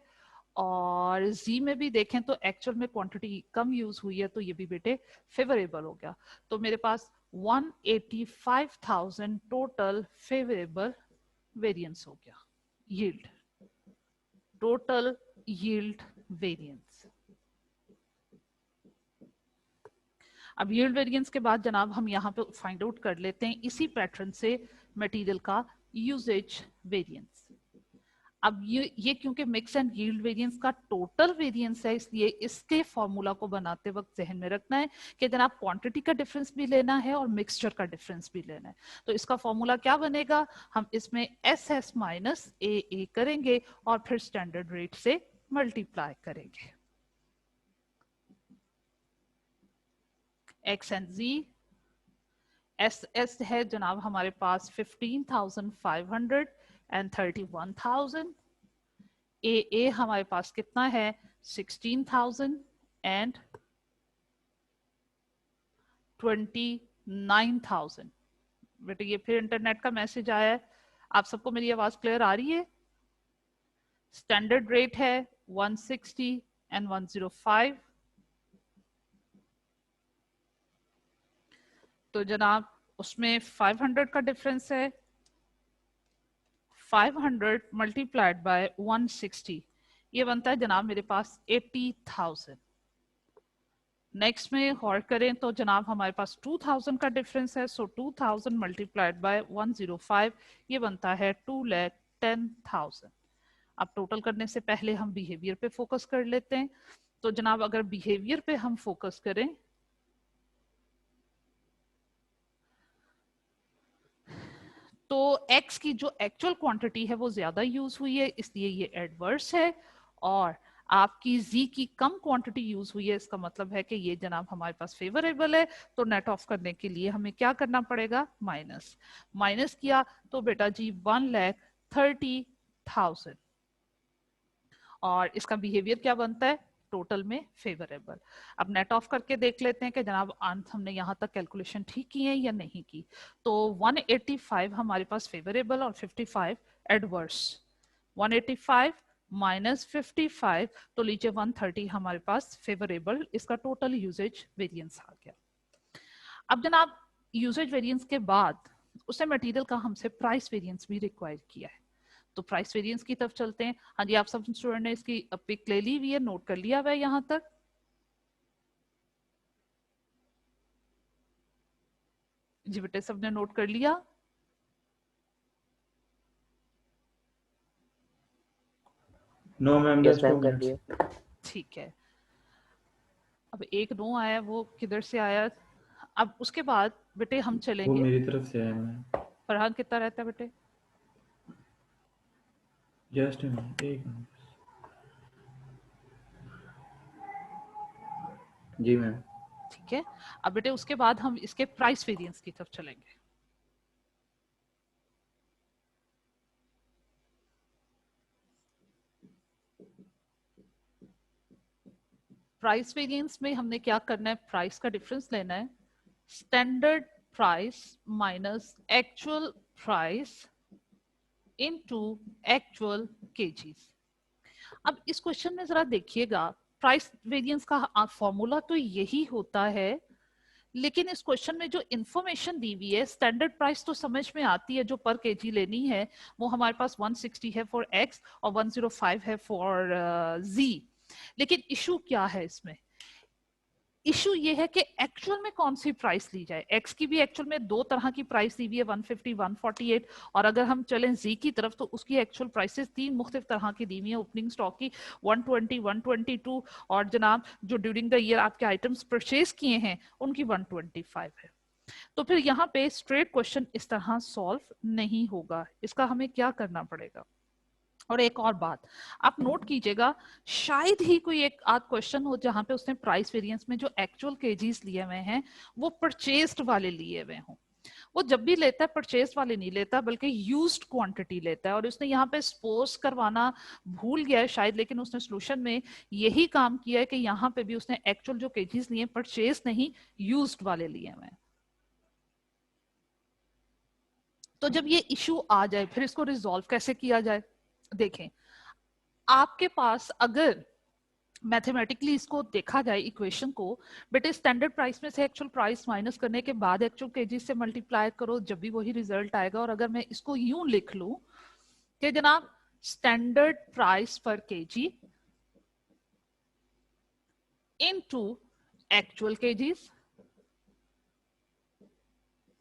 और जी में भी देखें तो एक्चुअल में क्वांटिटी कम यूज हुई है, तो ये भी बेटे फेवरेबल हो गया। तो मेरे पास 185,000 टोटल फेवरेबल वेरिएंस हो गया। Yield, total yield variance. अब यील्ड वेरिएंस के बाद जनाब हम यहाँ पे फाइंड आउट कर लेते हैं इसी पैटर्न से मटेरियल का यूजेज वेरिएंस। अब ये क्योंकि मिक्स एंड यील्ड वेरिएंस का टोटल वेरिएंस है, इसलिए इसके फॉर्मूला को बनाते वक्त जहन में रखना है कि जनाब क्वांटिटी का डिफरेंस भी लेना है और मिक्सचर का डिफरेंस भी लेना है। तो इसका फॉर्मूला क्या बनेगा? हम इसमें एस एस माइनस ए करेंगे और फिर स्टैंडर्ड रेट से मल्टीप्लाई करेंगे। X and Z, S S है जनाब हमारे पास 15,500 एंड 31,000। ए हमारे पास कितना है? 16,000 एंड 29,000। बेटे ये फिर इंटरनेट का मैसेज आया है, आप सबको मेरी आवाज क्लियर आ रही है? स्टैंडर्ड रेट है 160 एंड 105। तो जनाब उसमें 500 का डिफरेंस है, 500 मल्टीप्लाइड बाय 160, ये बनता है जनाब मेरे पास 80,000। नेक्स्ट में गौर करें तो जनाब हमारे पास 2000 का डिफरेंस है, सो 2000 मल्टीप्लाइड बाय 105, ये बनता है 2,10,000। अब टोटल करने से पहले हम बिहेवियर पे फोकस कर लेते हैं। तो जनाब अगर बिहेवियर पे हम फोकस करें तो x की जो एक्चुअल क्वांटिटी है वो ज्यादा यूज हुई है, इसलिए ये एडवर्स है, और आपकी z की कम क्वांटिटी यूज हुई है, इसका मतलब है कि ये जनाब हमारे पास फेवरेबल है। तो नेट ऑफ करने के लिए हमें क्या करना पड़ेगा, माइनस। माइनस किया तो बेटा जी 1,30,000, और इसका बिहेवियर क्या बनता है, टोटल में फेवरेबल। अब नेट ऑफ करके देख लेते हैं कि जनाब अंत हमने यहाँ तक कैलकुलेशन ठीक की है या नहीं की। तो 185 हमारे पास फेवरेबल और 55 एडवर्स। 185 माइनस 55, तो लीजिए 130 हमारे पास फेवरेबल, इसका टोटल यूजेज वेरिएंस आ गया। अब जनाब यूजेज वेरिएंस के बाद उसने मटेरियल का हमसे प्राइस वेरिएंस भी रिक्वायर किया है, तो प्राइस वेरिएंस की तरफ चलते हैं। हाँ जी, आप सब स्टूडेंट ने इसकी पिक ले ली हुई है, नोट कर लिया हुआ है यहां तक। जी बेटे, सबने नोट कर लिया? No ma'am, yes just ma'am 2 कर मिनट्स। लिए। ठीक है। अब एक नो आया, वो किधर से आया? अब उसके बाद बेटे हम वो चलेंगे। मेरी तरफ से है मैम। फरहान कितना रहता है बेटे? जस्ट एक मिनट। जी मैम। ठीक है। अब बेटे उसके बाद हम इसके प्राइस वेरिएंस की तरफ चलेंगे। प्राइस वेरिएंस में हमने क्या करना है, प्राइस का डिफरेंस लेना है, standard price minus actual price into actual KGs. अब इस क्वेश्चन में जरा देखिएगा, प्राइस वेरिएंस का फॉर्मूला तो यही होता है, लेकिन इस क्वेश्चन में जो इंफॉर्मेशन दी हुई है, स्टैंडर्ड प्राइस तो समझ में आती है, जो पर केजी लेनी है वो हमारे पास 160 है फॉर एक्स और 105 है फॉर जी। लेकिन इशू क्या है इसमें, इशू ये है कि एक्चुअल में कौन सी प्राइस ली जाए। एक्स की भी एक्चुअल में दो तरह की प्राइस दी हुई है, 150 148, और अगर हम चलें जी की तरफ तो उसकी एक्चुअल प्राइसेस तीन मुख्तलिफ तरह की दी हुई है, ओपनिंग स्टॉक की 120 122, और जनाब जो ड्यूरिंग द ईयर आपके आइटम्स परचेज किए हैं उनकी 125 है। तो फिर यहाँ पे स्ट्रेट क्वेश्चन इस तरह सॉल्व नहीं होगा, इसका हमें क्या करना पड़ेगा। और एक और बात आप नोट कीजिएगा, शायद ही कोई एक आध क्वेश्चन हो जहां पे उसने प्राइस वेरिएंस में जो एक्चुअल केजीज लिए हुए हैं वो परचेस्ड वाले लिए हुए हों। वो जब भी लेता है परचेज वाले नहीं लेता, बल्कि यूज्ड क्वांटिटी लेता है, और उसने यहाँ पे सपोज करवाना भूल गया है शायद, लेकिन उसने सोल्यूशन में यही काम किया है कि यहाँ पे भी उसने एक्चुअल जो केजीज लिए परचेज नहीं, यूज्ड वाले लिए हुए हैं। तो जब ये इशू आ जाए फिर इसको रिजॉल्व कैसे किया जाए, देखें आपके पास अगर मैथमेटिकली इसको देखा जाए इक्वेशन को, बेटे स्टैंडर्ड प्राइस में से एक्चुअल प्राइस माइनस करने के बाद एक्चुअल केजी से मल्टीप्लाई करो, जब भी वही रिजल्ट आएगा। और अगर मैं इसको यूं लिख लूं कि जनाब स्टैंडर्ड प्राइस पर केजी इनटू एक्चुअल केजीज,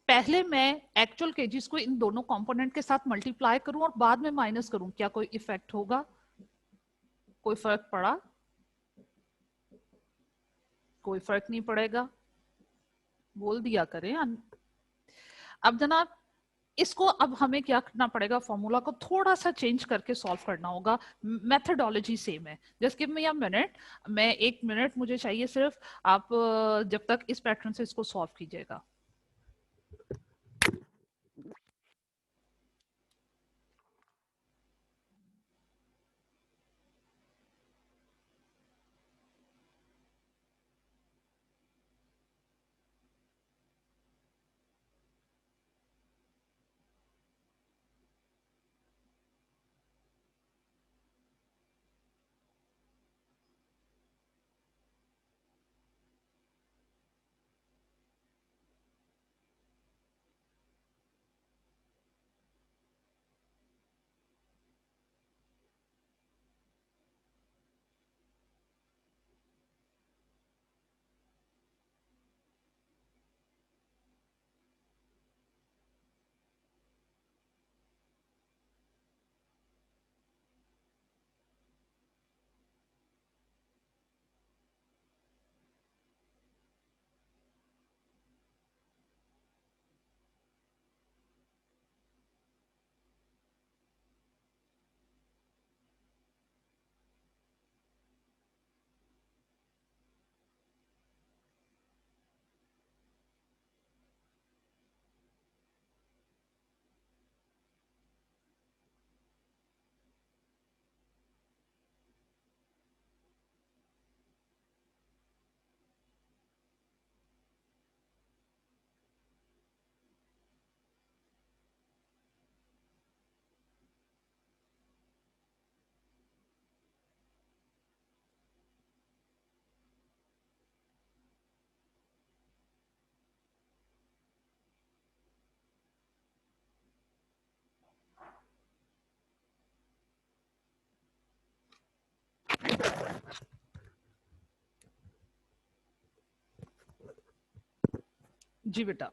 पहले मैं एक्चुअल केजीज को इन दोनों कंपोनेंट के साथ मल्टीप्लाई करूं और बाद में माइनस करूं, क्या कोई इफेक्ट होगा, कोई फर्क पड़ा? कोई फर्क नहीं पड़ेगा, बोल दिया करें। अब जनाब इसको अब हमें क्या करना पड़ेगा, फॉर्मूला को थोड़ा सा चेंज करके सॉल्व करना होगा। मेथडोलॉजी सेम है, just give me a minute, मैं 1 मिनट मुझे चाहिए सिर्फ, आप जब तक इस पैटर्न से इसको सॉल्व कीजिएगा। जी बेटा,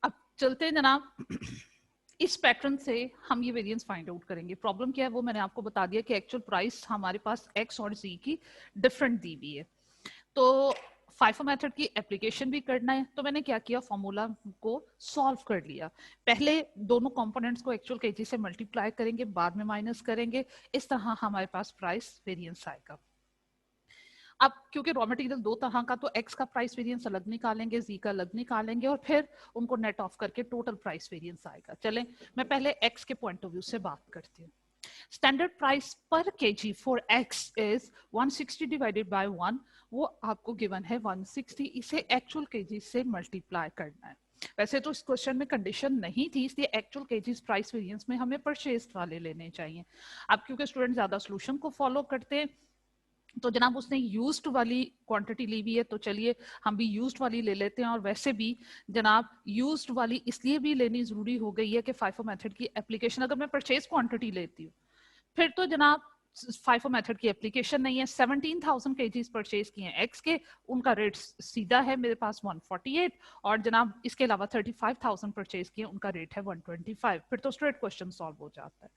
अब चलते हैं जनाब, इस पैटर्न से हम ये वेरिएंस फाइंड आउट करेंगे। प्रॉब्लम क्या है वो मैंने आपको बता दिया कि एक्चुअल प्राइस हमारे पास एक्स और जी की डिफरेंट दी हुई है, तो फाइफो मेथड की एप्लीकेशन भी करना है। तो मैंने क्या किया, फॉर्मूला को सॉल्व कर लिया। पहले दोनों कंपोनेंट्स को एक्चुअल केजी से मल्टीप्लाई करेंगे, बाद में माइनस करेंगे, इस तरह हमारे पास प्राइस वेरिएंस आएगा। अब क्योंकि रॉ मटेरियल दो तरह का, तो एक्स का प्राइस वेरिएंस अलग निकालेंगे, जी का अलग निकालेंगे, और फिर उनको नेट ऑफ करके टोटल प्राइस वेरिएंस आएगा। चलें, मैं पहले एक्स के पॉइंट ऑफ व्यू से बात करती हूँ। स्टैंडर्ड प्राइस पर KG for x is 160 divided by 1, वो आपको गिवन है 160, इसे एक्चुअल केजी से मल्टीप्लाई करना है। वैसे तो इस क्वेश्चन में कंडीशन नहीं थी, इसलिए एक्चुअल केजीज प्राइस वेरिएंस में हमें परचेज वाले लेने चाहिए। अब क्योंकि स्टूडेंट ज्यादा सोल्यूशन को फॉलो करते हैं, तो जनाब उसने यूज्ड वाली क्वांटिटी ली हुई है, तो चलिए हम भी यूज्ड वाली ले लेते हैं। और वैसे भी जनाब यूज्ड वाली इसलिए भी लेनी जरूरी हो गई है कि फाइफो मेथड की एप्लीकेशन, अगर मैं परचेज क्वांटिटी लेती हूँ फिर तो जनाब फाइफो मेथड की एप्लीकेशन नहीं है। 17,000 केजीज परचेज किए हैं एक्स के, उनका रेट सीधा है मेरे पास 148, और जनाब इसके अलावा 35,000 परचेज किए, उनका रेट है 125। फिर तो स्ट्रेट क्वेश्चन सॉल्व हो जाता है।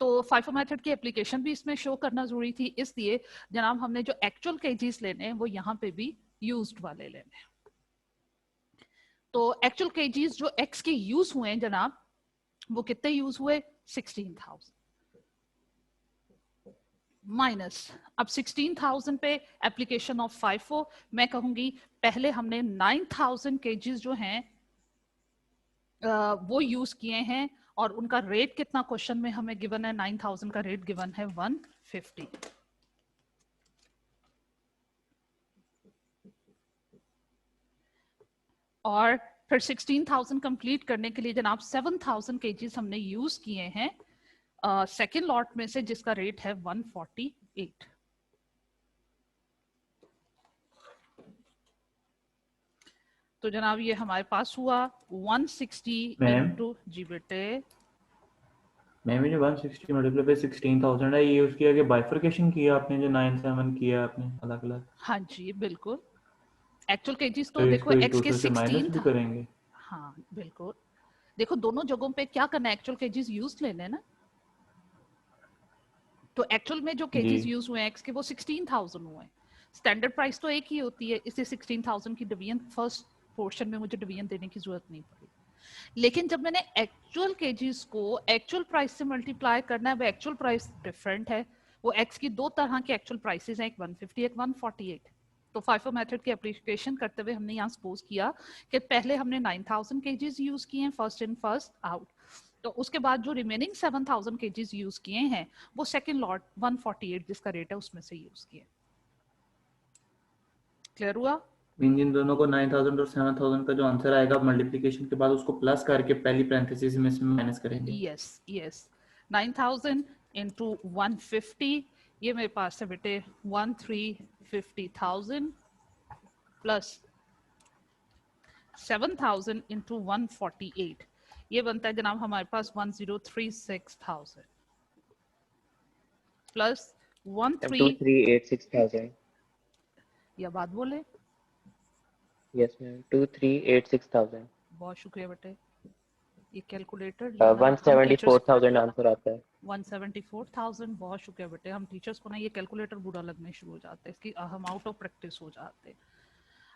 तो फाइफो मेथड की एप्लीकेशन भी इसमें शो करना जरूरी थी, इसलिए जनाब हमने जो एक्चुअल केजीज लेने हैं वो यहाँ पे भी यूज्ड वाले लेने हैं। तो एक्चुअल केजीज जो एक्स के यूज हुए हैं जनाब, वो कितने यूज हुए, 16,000 माइनस। अब 16,000 पे एप्लीकेशन ऑफ फाइफो, मैं कहूंगी पहले हमने 9,000 केजीज जो हैं वो यूज किए हैं, और उनका रेट कितना क्वेश्चन में हमें गिवन है, 9,000 का रेट गिवन है 150। और फिर 16,000 कंप्लीट करने के लिए जनाब 7,000 केजीज हमने यूज किए हैं सेकेंड लॉट में से, जिसका रेट है 148। तो जनाब ये हमारे पास हुआ 160 इंटू, जी बेटे मैम ये जो 160 मल्टीप्लाई बाय 16,000 है, ये उसकी आगे बाइफरकेशन किया आपने, जो 97 किया आपने अलग अलग। हाँ जी बिल्कुल, एक्चुअल केजीज तो तो देखो इसको एक्स के टोटल से माइनस 16 भी था। करेंगे? हाँ बिल्कुल, देखो दोनों जगहों पे क्या करना है, एक्चुअल केजीज यूज ले लेना। तो एक्चुअल में जो केजीज जी यूज हुए हैं एक्स के, वो 16,000 हुए हैं। स्टैंडर्ड प्राइस तो एक ही होती है, इसलिए 16,000 की डिवीजन फर्स्ट पोर्शन में मुझे डिवीजन देने की जरूरत नहीं पड़ी। लेकिन जब मैंने एक्चुअल केजीज को एक्चुअल प्राइस से मल्टीप्लाई करना है, वो एक्चुअल प्राइस डिफरेंट है। वो एक्स की दो तरह के एक्चुअल प्राइसेस हैं, एक 150 एक 148। तो फाइफो मेथड की एप्लीकेशन करते हुए हमने यहाँ सपोज किया कि पहले हमने 9,000 केजीज यूज किए हैं फर्स्ट इन फर्स्ट आउट, तो उसके बाद जो रिमेनिंग 7,000 केजीज यूज किए हैं वो सेकंड लॉट 148 जिसका रेट है उसमें से यूज किए। क्लियर हुआ? इन दोनों को 9,000 और 7,000 का जो आंसर आएगा मल्टीप्लिकेशन के बाद, उसको प्लस करके पहली पैरेंथेसिस में से माइनस करेंगे। यस यस, 9,000 इंटू 150, ये मेरे पास है बेटे 1,350,000 प्लस 7,000 इंटू 148, ये बनता है जनाब हमारे पास 1,036,000 प्लस 13, 2386,000। या बात बोले? Yes ma'am, 2386,000। बहुत शुक्रिया बेटे, ये कैलकुलेटर 174,000 आंसर आता है। 174,000, बहुत शुक्रिया बेटे। हम टीचर्स को ना ये कैलकुलेटर बुरा लगने शुरू हो जाते हैं, इसकी हम आउट ऑफ प्रैक्टिस हो जाते हैं।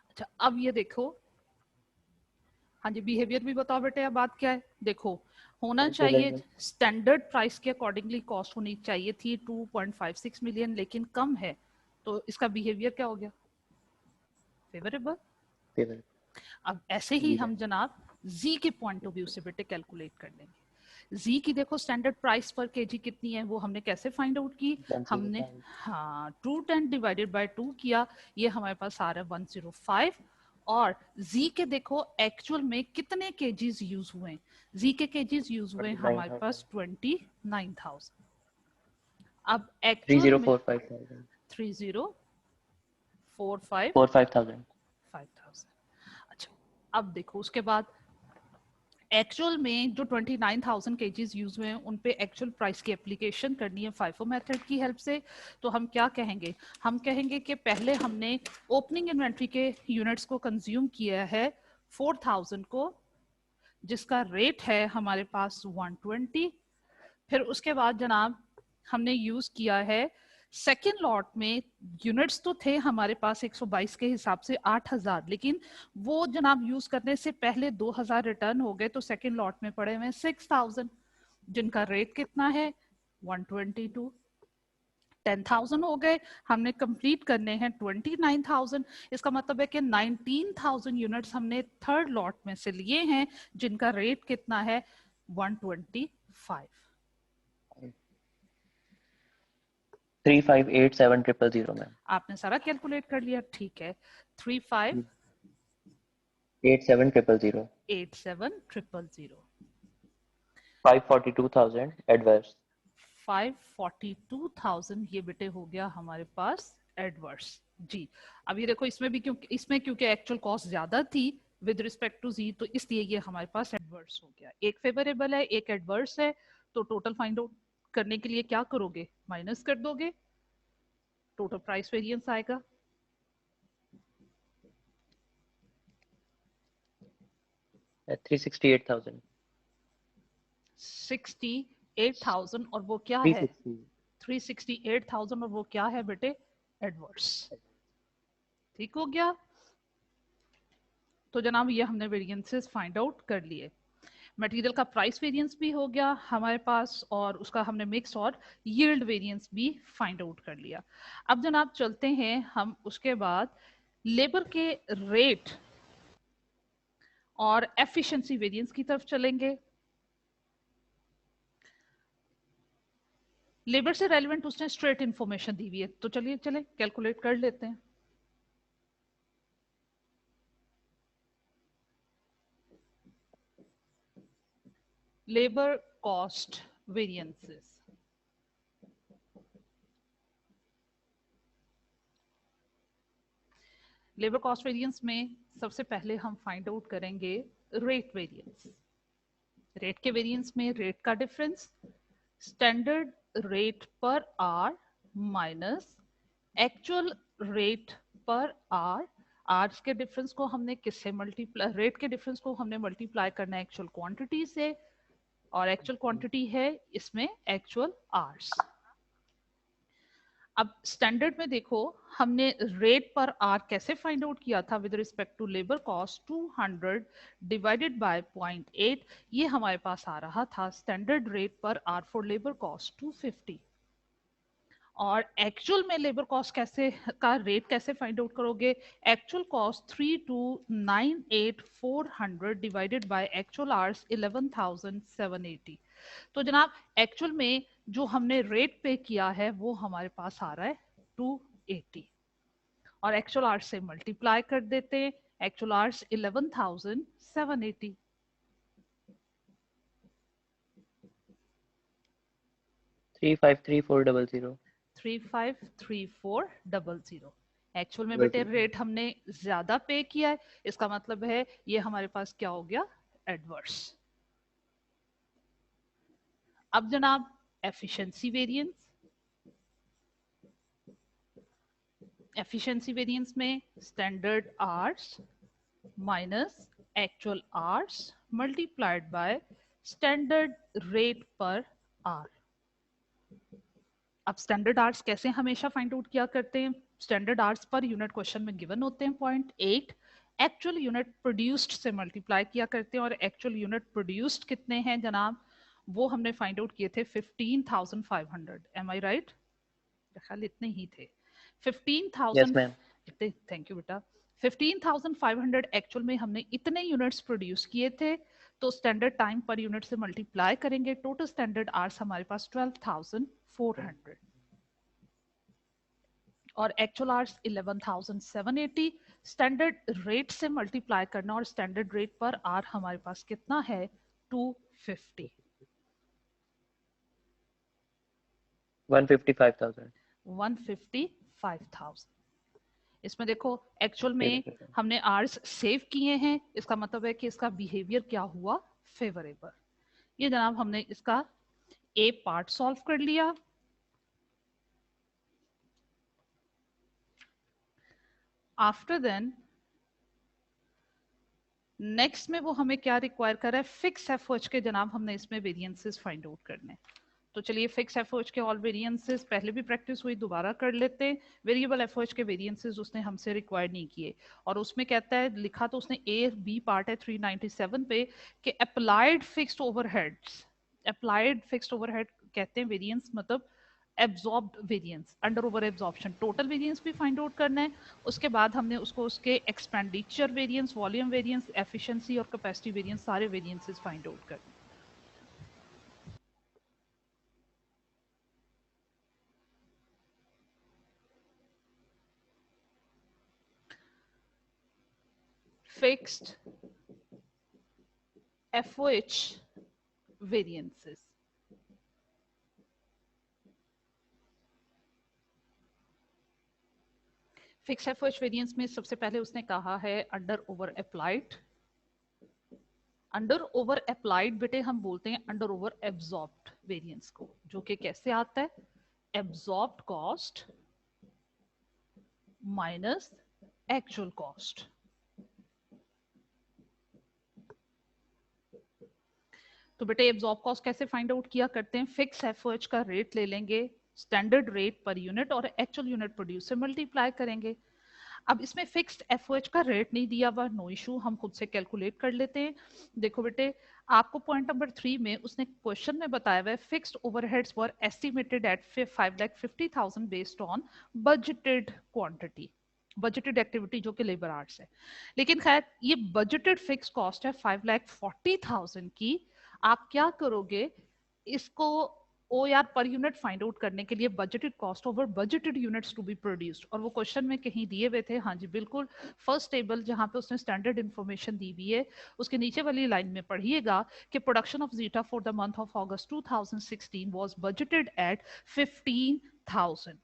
अच्छा अब ये देखो, हाँ जी बिहेवियर भी बताओ बेटे, अब बात क्या है, देखो होना चाहिए स्टैंडर्ड प्राइस के अकॉर्डिंगली कॉस्ट होनी चाहिए थी 2.56 मिलियन, लेकिन कम है, तो इसका बिहेवियर क्या हो गया, फेवरेबल। अब ऐसे ही हम जनाब जी के पॉइंट ऑफ व्यू से बेटे कैलकुलेट कर लेंगे। जी की देखो स्टैंडर्ड प्राइस पर केजी कितनी है, वो हमने कैसे फाइंड आउट की, हमने हाँ 210 डिवाइडेड बाय 2 किया, ये हमारे पास आ रहा है 105। और जी के देखो एक्चुअल में कितने केजीज यूज हुए, जी के केजीज यूज हुए हमारे पास 29,000। अब एक्चुअल में 3045,000। अच्छा अब देखो उसके बाद एक्चुअल में जो 29,000 केजीज यूज हुए हैं उन पे एक्चुअल प्राइस की एप्लीकेशन करनी है फाइफो मेथड की हेल्प से। तो हम क्या कहेंगे, हम कहेंगे कि पहले हमने ओपनिंग इन्वेंट्री के यूनिट्स को कंज्यूम किया है 4,000 को, जिसका रेट है हमारे पास 120। फिर उसके बाद जनाब हमने यूज किया है सेकेंड लॉट में, यूनिट्स तो थे हमारे पास 122 के हिसाब से 8,000, लेकिन वो जनाब यूज करने से पहले 2,000 रिटर्न हो गए, तो सेकेंड लॉट में पड़े हुए 6,000, जिनका रेट कितना है 122। 10,000 हो गए, हमने कंप्लीट करने हैं 29,000। इसका मतलब है कि 19,000 यूनिट्स हमने थर्ड लॉट में से लिए हैं, जिनका रेट कितना है 125। 3587000 मैम। आपने सारा कैलकुलेट कर लिया, ठीक है। 3587000। 3587000। 542,000 एडवर्स। 542,000 ये बेटे हो गया हमारे पास एडवर्स जी। अब ये देखो इसमें भी क्योंकि एक्चुअल कॉस्ट ज्यादा थी विद रिस्पेक्ट टू जी, तो इसलिए ये हमारे पास एडवर्स हो गया। एक फेवरेबल है, एक एडवर्स है, तो टोटल फाइंड आउट करने के लिए क्या करोगे, माइनस कर दोगे, टोटल प्राइस वेरिएंस आएगा। $368,000। 68,000 और वो क्या है 368,000 और वो क्या है बेटे एडवर्स। ठीक हो गया। तो जनाब ये हमने वेरिएंसेस फाइंड आउट कर लिए। मटेरियल का प्राइस वेरिएंस भी हो गया हमारे पास, और उसका हमने मिक्स और यील्ड वेरिएंस भी फाइंड आउट कर लिया। अब जनाब चलते हैं हम उसके बाद लेबर के रेट और एफिशिएंसी वेरिएंस की तरफ चलेंगे। लेबर से रेलेवेंट उसने स्ट्रेट इंफॉर्मेशन दी हुई है, तो चलिए चले कैलकुलेट कर लेते हैं। Labour cost variances, labour cost variance में सबसे पहले हम फाइंड आउट करेंगे रेट वेरिएंस। रेट के वेरिएंस में रेट का difference, standard rate per are minus actual rate per are. Hours के डिफरेंस को हमने किससे मल्टीप्लाई, रेट के डिफरेंस को हमने मल्टीप्लाई करना है एक्चुअल क्वांटिटी से, और एक्चुअल क्वांटिटी है इसमें एक्चुअल आर्स। अब स्टैंडर्ड में देखो हमने रेट पर आर कैसे फाइंड आउट किया था with respect to labour cost 200 divided by 0.8, ये हमारे पास आ रहा था standard rate per hour for labour cost 250। और एक्चुअल में लेबर कॉस्ट कैसे का रेट कैसे फाइंड आउट करोगे, actual cost 3298400 divided by actual hours 11780। तो जनाब एक्चुअल में जो हमने रेट पे किया है वो हमारे पास आ रहा है 280, और एक्चुअल आवर्स से मल्टीप्लाई कर देते हैं, एक्चुअल आवर्स 11780। 353,400। 353,400। एक्चुअल में बेटे रेट हमने ज्यादा पे किया है, इसका मतलब है ये हमारे पास क्या हो गया एडवर्स। अब जनाब एफिशिएंसी वेरिएंस, एफिशिएंसी वेरिएंस में standard hours minus actual hours multiplied by standard rate per are. अब स्टैंडर्ड आवर्स कैसे हमेशा फाइंड आउट किया करते हैं, standard hours per unit question में गिवन होते हैं 0.8, एक्चुअल यूनिट प्रोड्यूस्ड से मल्टीप्लाई किया करते हैं, और एक्चुअल यूनिट प्रोड्यूस्ड कितने हैं जनाब, वो हमने फाइंड आउट किए थे 15,500। एम आई राइट, ख्याल इतने ही थे 15,000। Yes ma'am. थैंक यू बेटा। 15,500 एक्चुअल में हमने इतने यूनिट्स प्रोड्यूस किए थे, तो स्टैंडर्ड टाइम पर यूनिट से मल्टीप्लाई करेंगे, टोटल स्टैंडर्ड आवर्स हमारे पास 12,400 और एक्चुअल आवर्स 11,780। स्टैंडर्ड रेट से मल्टीप्लाई करना और स्टैंडर्ड रेट पर आर हमारे पास कितना है 250। 155,000। 155,000। इसमें देखो एक्चुअल में हमने आवर्स सेव किए हैं, इसका मतलब है कि इसका बिहेवियर क्या हुआ फेवरेबल। ये जनाब हमने इसका ए पार्ट सॉल्व कर लिया। आफ्टर देन नेक्स्ट में वो हमें क्या रिक्वायर कर रहा है, फिक्स एफओएच के जनाब हमने इसमें वेरिएंसेस फाइंड आउट करने। तो चलिए फिक्स एफओएच के ऑल वेरिएंसेस पहले भी प्रैक्टिस हुई, दोबारा कर लेते हैं। वेरिएबल एफओएच के वेरिएंसेस उसने हमसे रिक्वायर नहीं किए, और उसमें कहता है, लिखा तो उसने ए बी पार्ट है 397 पे कि applied fixed overheads, applied fixed overhead कहते हैं वेरिएंस मतलब absorbed variance, under over absorption, total variance भी फाइंड आउट करना है। उसके बाद हमने उसको उसके expenditure variance, volume variance, efficiency और कैपेसिटी वेरिएंस, सारे वेरिएंसेस फाइंड आउट करने। Fixed FOH variances. Fix FOH variance में सबसे पहले उसने कहा है under over applied. Under over applied बेटे हम बोलते हैं अंडर ओवर एब्जॉर्ब्ड वेरिएंस को, जो कि कैसे आता है, absorbed cost minus actual cost. तो बेटे एब्जॉर्ब कॉस्ट कैसे फाइंड आउट किया करते हैं, फिक्स एफओएच का रेट ले लेंगे, स्टैंडर्ड रेट पर यूनिट और एक्चुअल यूनिट प्रोड्यूस से मल्टीप्लाई करेंगे। अब इसमें फिक्स्ड एफओएच का रेट नहीं दिया हुआ, नो इशू, हम खुद से कैलकुलेट कर लेते हैं। देखो बेटे आपको पॉइंट नंबर 3 में उसने क्वेश्चन में बताया हुआ है fixed overheads were estimated at 5,50,000 based on budgeted quantity, budgeted activity जो कि लेबर आवर्स है। लेकिन खैर ये बजटेड फिक्स कॉस्ट है 5,40,000 की। आप क्या करोगे, इसको OER per unit find out करने के लिए budgeted cost over budgeted units to be produced, और वो क्वेश्चन में कहीं दिए हुए थे, हाँ जी बिल्कुल, फर्स्ट टेबल जहां पे उसने स्टैंडर्ड इंफॉर्मेशन दी हुई है उसके नीचे वाली लाइन में पढ़िएगा कि production of zeta for the month of August 2016 was budgeted at 15,000।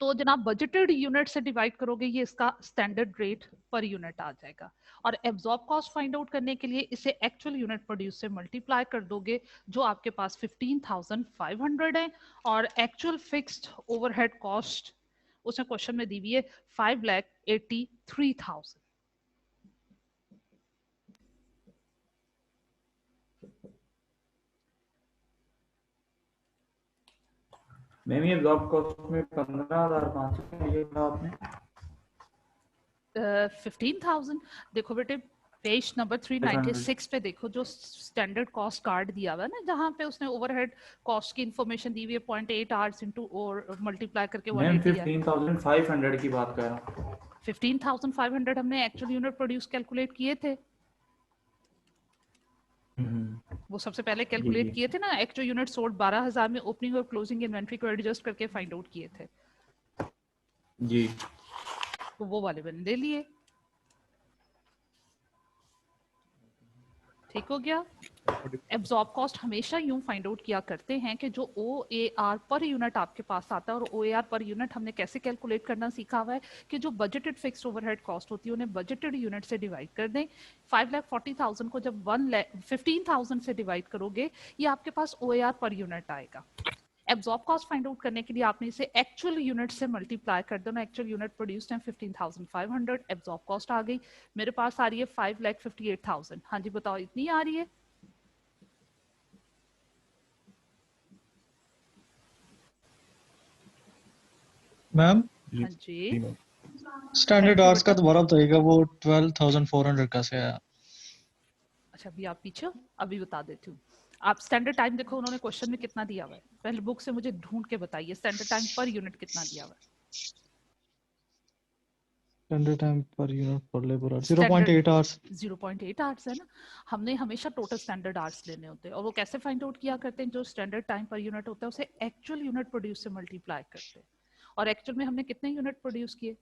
तो जनाब बजटेड यूनिट से डिवाइड करोगे ये इसका स्टैंडर्ड रेट पर यूनिट आ जाएगा, और एब्जॉर्ब कॉस्ट फाइंड आउट करने के लिए इसे एक्चुअल यूनिट प्रोड्यूस से मल्टीप्लाई कर दोगे, जो आपके पास 15,500 है, और एक्चुअल फिक्स्ड ओवरहेड कॉस्ट उसने क्वेश्चन में दी हुई है 5,83,000। मैम ये एब्जॉर्ब कॉस्ट में 15,500 लिया था आपने। 15,000 देखो बेटे पेज नंबर 396 पे देखो, जो स्टैंडर्ड कॉस्ट कार्ड दिया हुआ है ना, जहाँ पे उसने ओवरहेड कॉस्ट की इंफॉर्मेशन दी हुई है 0.8 आवर्स इनटू और मल्टीप्लाई करके 180 है। 15,500 की बात कर रहा हूँ। 15,500 हमने एक्चुअल यूनिट प्रोड्यूस कैलकुलेट किए थे, वो सबसे पहले कैलकुलेट किए थे ना, एक्चुअल यूनिट सोल्ड 12,000 में, ओपनिंग और क्लोजिंग इन्वेंट्री को एडजस्ट करके फाइंड आउट किए थे जी, तो वो वाले मैंने ले लिए। ठीक हो गया। एब्जॉर्ब कॉस्ट हमेशा यूं फाइंड आउट किया करते हैं कि जो OAR पर यूनिट आपके पास आता है, और OAR पर यूनिट हमने कैसे कैलकुलेट करना सीखा हुआ है कि जो बजटेड फिक्स्ड ओवरहेड कॉस्ट होती है उन्हें बजटेड यूनिट से डिवाइड कर दें। 5,40,000 को जब 15,000 से डिवाइड करोगे ये आपके पास OAR पर यूनिट आएगा। एब्जॉर्ब कॉस्ट फाइंड आउट करने के लिए आपने इसे एक्चुअल यूनिट से मल्टीप्लाई कर देना। एक्चुअल यूनिट प्रोड्यूस्ड है 15,500, एब्जॉर्ब कॉस्ट आ गई मेरे पास, आ रही है 5,58,000। हाँ जी बताओ, इतनी आ रही है? मैम हाँ जी, स्टैंडर्ड आवर्स का दोबारा बताइएगा, वो 12,400 कैसे आया? अच्छा अभी आप पीछे, अभी बता देती हूँ। आप स्टैंडर्ड टाइम देखो उन्होंने क्वेश्चन में कितना दिया हुआ है, पहले बुक से मुझे ढूंढ के बताइए स्टैंडर्ड टाइम पर यूनिट कितना दिया हुआ है। स्टैंडर्ड टाइम पर यूनिट पर labour our Standard 0.8 hours. 0.8 hours है ना, हमने हमेशा टोटल स्टैंडर्ड आवर्स लेने होते हैं, और वो कैसे फाइंड आउट किया करते हैं, जो स्टैंडर्ड टाइम पर यूनिट होता है उसे एक्चुअल यूनिट प्रोड्यूस से मल्टीप्लाई करते हैं, और एक्चुअल में हमने कितने यूनिट प्रोड्यूस किए?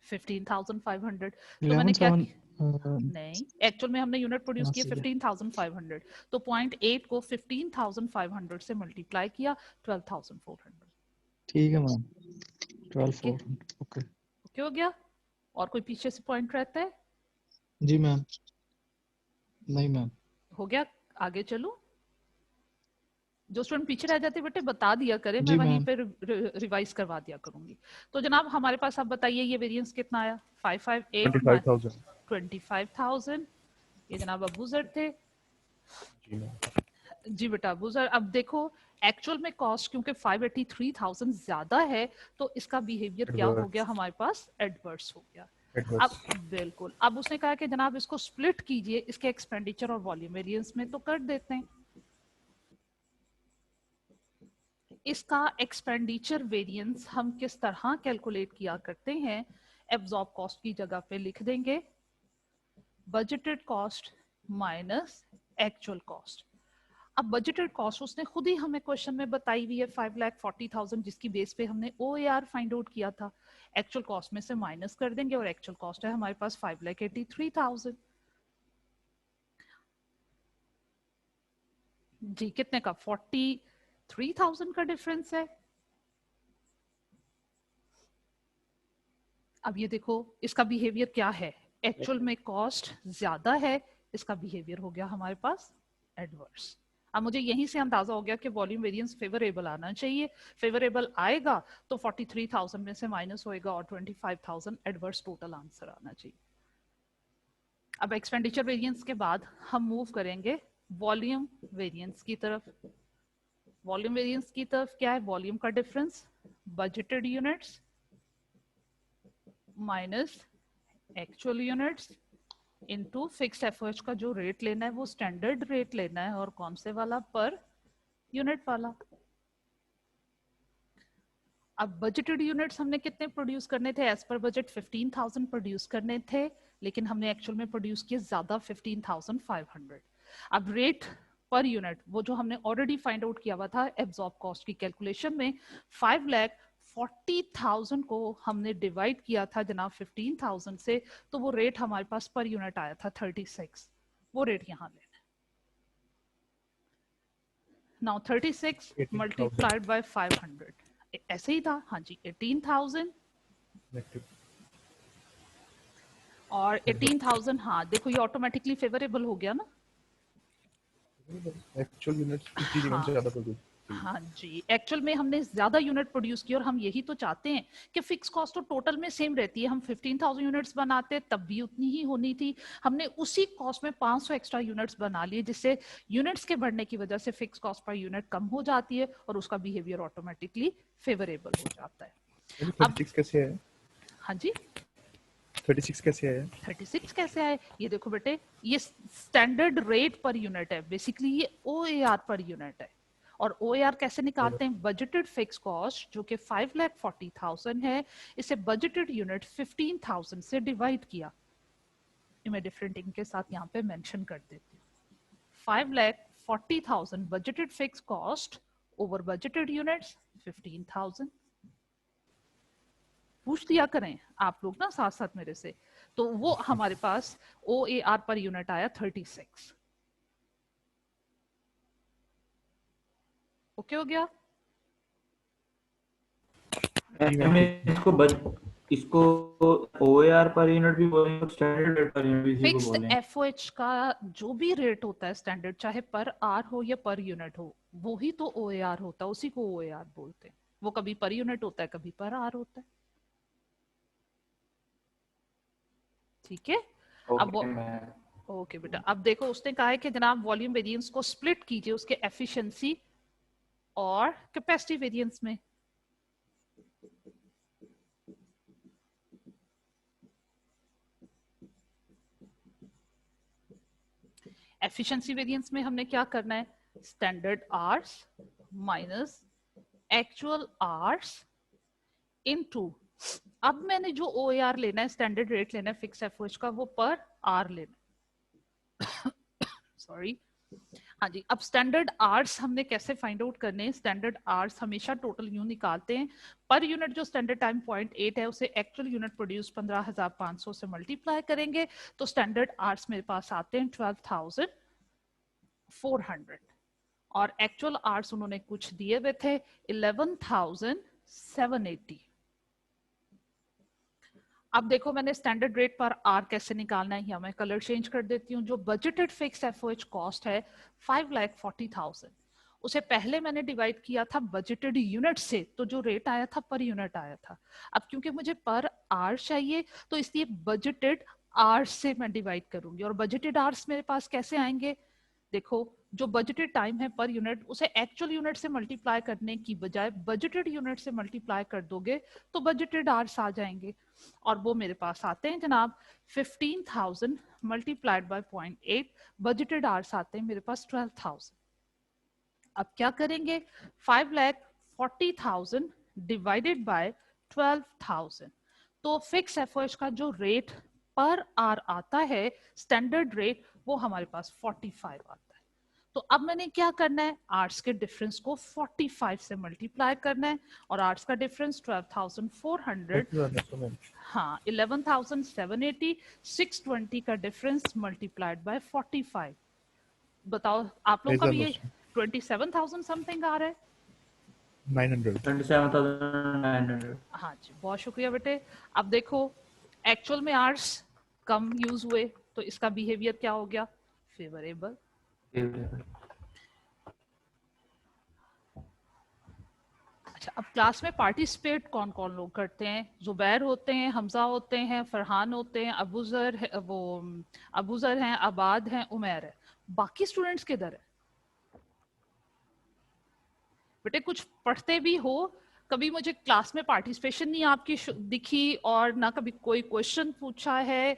15,500। तो मैंने क्या नहीं, एक्चुअल में हमने यूनिट प्रोड्यूस किए 15,500, तो 0.8 को 15,500 से मल्टीप्लाई किया 12,400। ठीक है मैम, 12,400 ओके ओके हो गया। और कोई पीछे से पॉइंट रहता है? जी मैम। नहीं मैम। हो गया? आगे चलूं? जो स्टूडेंट पीछे रह जाते बेटे बता दिया करे, मैं जी वहीं मैम। पे रिवाइज करवा दिया करूंगी। तो जनाब हमारे पास आप बताइए ये वेरिएंस कितना आया? 558 25,000 25,000। ये जनाब अबू जर थे। जी मैम। जी बेटा अबू जर, अब देखो एक्चुअल में कॉस्ट क्योंकि 583,000 ज्यादा है तो इसका बिहेवियर क्या हो गया एडवर्स हमारे पास? एडवर्स हो गया। अब एडवर्स बिल्कुल, अब उसने कहा कि जनाब इसको स्प्लिट कीजिए इसके एक्सपेंडिचर और वॉल्यूम वेरिएंस में, तो कर देते हैं। इसका एक्सपेंडिचर वेरिएंस हम किस तरह कैलकुलेट किया करते हैं? एब्जॉर्ब कॉस्ट की जगह पे लिख देंगे budgeted cost minus actual cost. अब बजटेड कॉस्ट उसने खुद ही हमें क्वेश्चन में बताई हुई है 5,40,000, जिसकी बेस पे हमने OAR फाइंड आउट किया था। एक्चुअल कॉस्ट में से माइनस कर देंगे और एक्चुअल कॉस्ट है हमारे पास 5,83,000। जी कितने का? 43,000 का डिफरेंस है। अब ये देखो इसका बिहेवियर क्या है? एक्चुअल में कॉस्ट ज्यादा है, इसका बिहेवियर हो गया हमारे पास एडवर्स। अब मुझे यहीं से अंदाजा हो गया कि वॉल्यूम वेरिएंस फेवरेबल आना चाहिए। फेवरेबल आएगा तो 43,000 में से माइनस होएगा और 25,000 एडवर्स टोटल आंसर आना चाहिए। अब एक्सपेंडिचर वेरिएंस के बाद हम मूव करेंगे वॉल्यूम वेरिएंस की तरफ। वॉल्यूम वेरिएंस की तरफ क्या है? वॉल्यूम का difference budgeted units minus actual units into fix FOH का जो रेट लेना है वो स्टैंडर्ड रेट लेना है, और कौन से वाला? पर यूनिट वाला। अब बजटेड यूनिट्स हमने कितने प्रोड्यूस करने थे? एज पर बजट 15,000 प्रोड्यूस करने थे, लेकिन हमने एक्चुअल में प्रोड्यूस किए ज्यादा 15,500। अब रेट पर यूनिट वो जो हमने ऑलरेडी फाइंड आउट किया हुआ था एब्जॉर्ब कॉस्ट की कैलकुलेशन में, 5,40,000 को हमने डिवाइड किया था जनाब 15,000 से, तो वो रेट हमारे पास पर यूनिट आया था 36। वो रेट यहाँ लेना। नाउ 36 18,000 मल्टीप्लाइड बाय 500 ऐसे ही था। हाँ जी 18,000 नेगेटिव और 18,000। हाँ देखो ये ऑटोमेटिकली फेवरेबल हो गया ना। एक्चुअल यूनिट्स की जगह हाँ ज्यादा प्रोड्यूस हाँ जी, एक्चुअल में हमने ज्यादा यूनिट प्रोड्यूस की और हम यही तो चाहते हैं कि फिक्स कॉस्ट तो टोटल में सेम रहती है। हम 15,000 यूनिट्स बनाते तब भी उतनी ही होनी थी, हमने उसी कॉस्ट में 500 एक्स्ट्रा यूनिट्स बना लिए, जिससे यूनिट्स के बढ़ने की वजह से फिक्स कॉस्ट पर यूनिट कम हो जाती है और उसका बिहेवियर ऑटोमेटिकली फेवरेबल हो जाता है। अब 36 कैसे है? हाँ जी 36 कैसे है? 36 कैसे आए? ये देखो बेटे ये स्टैंडर्ड रेट पर यूनिट है, बेसिकली ये OAR पर यूनिट है। और OAR कैसे निकालते हैं? बजटेड फिक्स कॉस्ट जो कि 5,40,000 है, इसे बजटेड यूनिट 15,000 से डिवाइड किया। मैं डिफरेंट इंक के साथ यहाँ पे मेंशन कर देती हूँ। 5,40,000 budgeted fix cost over budgeted units 15,000। पूछ दिया करें आप लोग ना साथ साथ मेरे से। तो वो हमारे पास OAR पर यूनिट आया 36। ओके हो गया? इसको OAR पर यूनिट भी बोलेंगे, स्टैंडर्ड रेट पर यूनिट भी इसी को फिक्स्ड बोलेंगे। FOH का जो भी रेट होता है स्टैंडर्ड, चाहे पर आर हो या पर यूनिट हो, वो ही तो OAR होता है, उसी को OAR बोलते हैं। वो कभी पर यूनिट होता है कभी पर आर होता है। ठीक है। अब वो ओके बेटा, अब देखो उसने कहा है कि जनाब वॉल्यूम वेरिएंस को स्प्लिट कीजिए उसके एफिशिएंसी और कैपेसिटी वेरिएंस में। एफिशिएंसी वेरिएंस में हमने क्या करना है? Standard hours minus actual hours into, अब मैंने जो OAR लेना है, स्टैंडर्ड रेट लेना है फिक्स एफओएच का, वो पर आर लेना सॉरी हाँ जी। अब स्टैंडर्ड आवर्स हमने कैसे फाइंड आउट करने हैं? स्टैंडर्ड आवर्स हमेशा टोटल यूं निकालते हैं, पर यूनिट जो स्टैंडर्ड टाइम 0.8 है उसे एक्चुअल यूनिट प्रोड्यूस 15,500 से मल्टीप्लाई करेंगे, तो स्टैंडर्ड आवर्स मेरे पास आते हैं 12,400 और एक्चुअल आवर्स उन्होंने कुछ दिए हुए थे 11,780। अब देखो मैंने स्टैंडर्ड रेट पर आर कैसे निकालना है, या मैं कलर चेंज कर देती हूँ। जो बजटेड फिक्स एफओएच कॉस्ट है 5,40,000, उसे पहले मैंने डिवाइड किया था बजटेड यूनिट से, तो जो रेट आया था पर यूनिट आया था। अब क्योंकि मुझे पर आर चाहिए तो इसलिए बजटेड आवर्स से मैं डिवाइड करूंगी। और बजटेड आवर्स मेरे पास कैसे आएंगे, देखो जो बजटेड टाइम है पर यूनिट, उसे एक्चुअल यूनिट से मल्टीप्लाई करने की बजाय बजटेड यूनिट से मल्टीप्लाई कर दोगे तो बजटेड आवर्स आ जाएंगे। और वो मेरे पास आते हैं जनाब 15,000 मल्टीप्लाइड बाय 0.8, बजटेड आवर्स आते हैं मेरे पास 12,000। अब क्या करेंगे, 5,40,000 डिवाइडेड बाय 12,000, तो फिक्स एफओएच का जो रेट पर आर आता है स्टैंडर्ड रेट, वो हमारे पास 45 आता है। तो अब मैंने क्या करना है, आर्ट्स के डिफरेंस को 45 से मल्टीप्लाई करना है, और आर्ट्स का डिफरेंस 12,400, हाँ 11,780, 620 का डिफरेंस मल्टीप्लाइड बाय 45। बताओ आप लोग का भी ये 27,000 समथिंग आ रहा है। 900 27,900। हाँ जी, बहुत शुक्रिया बेटे। अब देखो एक्चुअल में आर्ट्स कम यूज हुए तो इसका बिहेवियर क्या हो गया, फेवरेबल। अच्छा, अब क्लास में पार्टिसिपेट कौन कौन लोग करते हैं, जुबैर होते हैं, हमजा होते हैं, फरहान होते हैं, अबूजर है, वो अबूजर हैं, आबाद हैं, उमैर है। बाकी स्टूडेंट्स किधर है बेटे, कुछ पढ़ते भी हो, कभी मुझे क्लास में पार्टिसिपेशन नहीं आपकी दिखी, और ना कभी कोई क्वेश्चन पूछा है।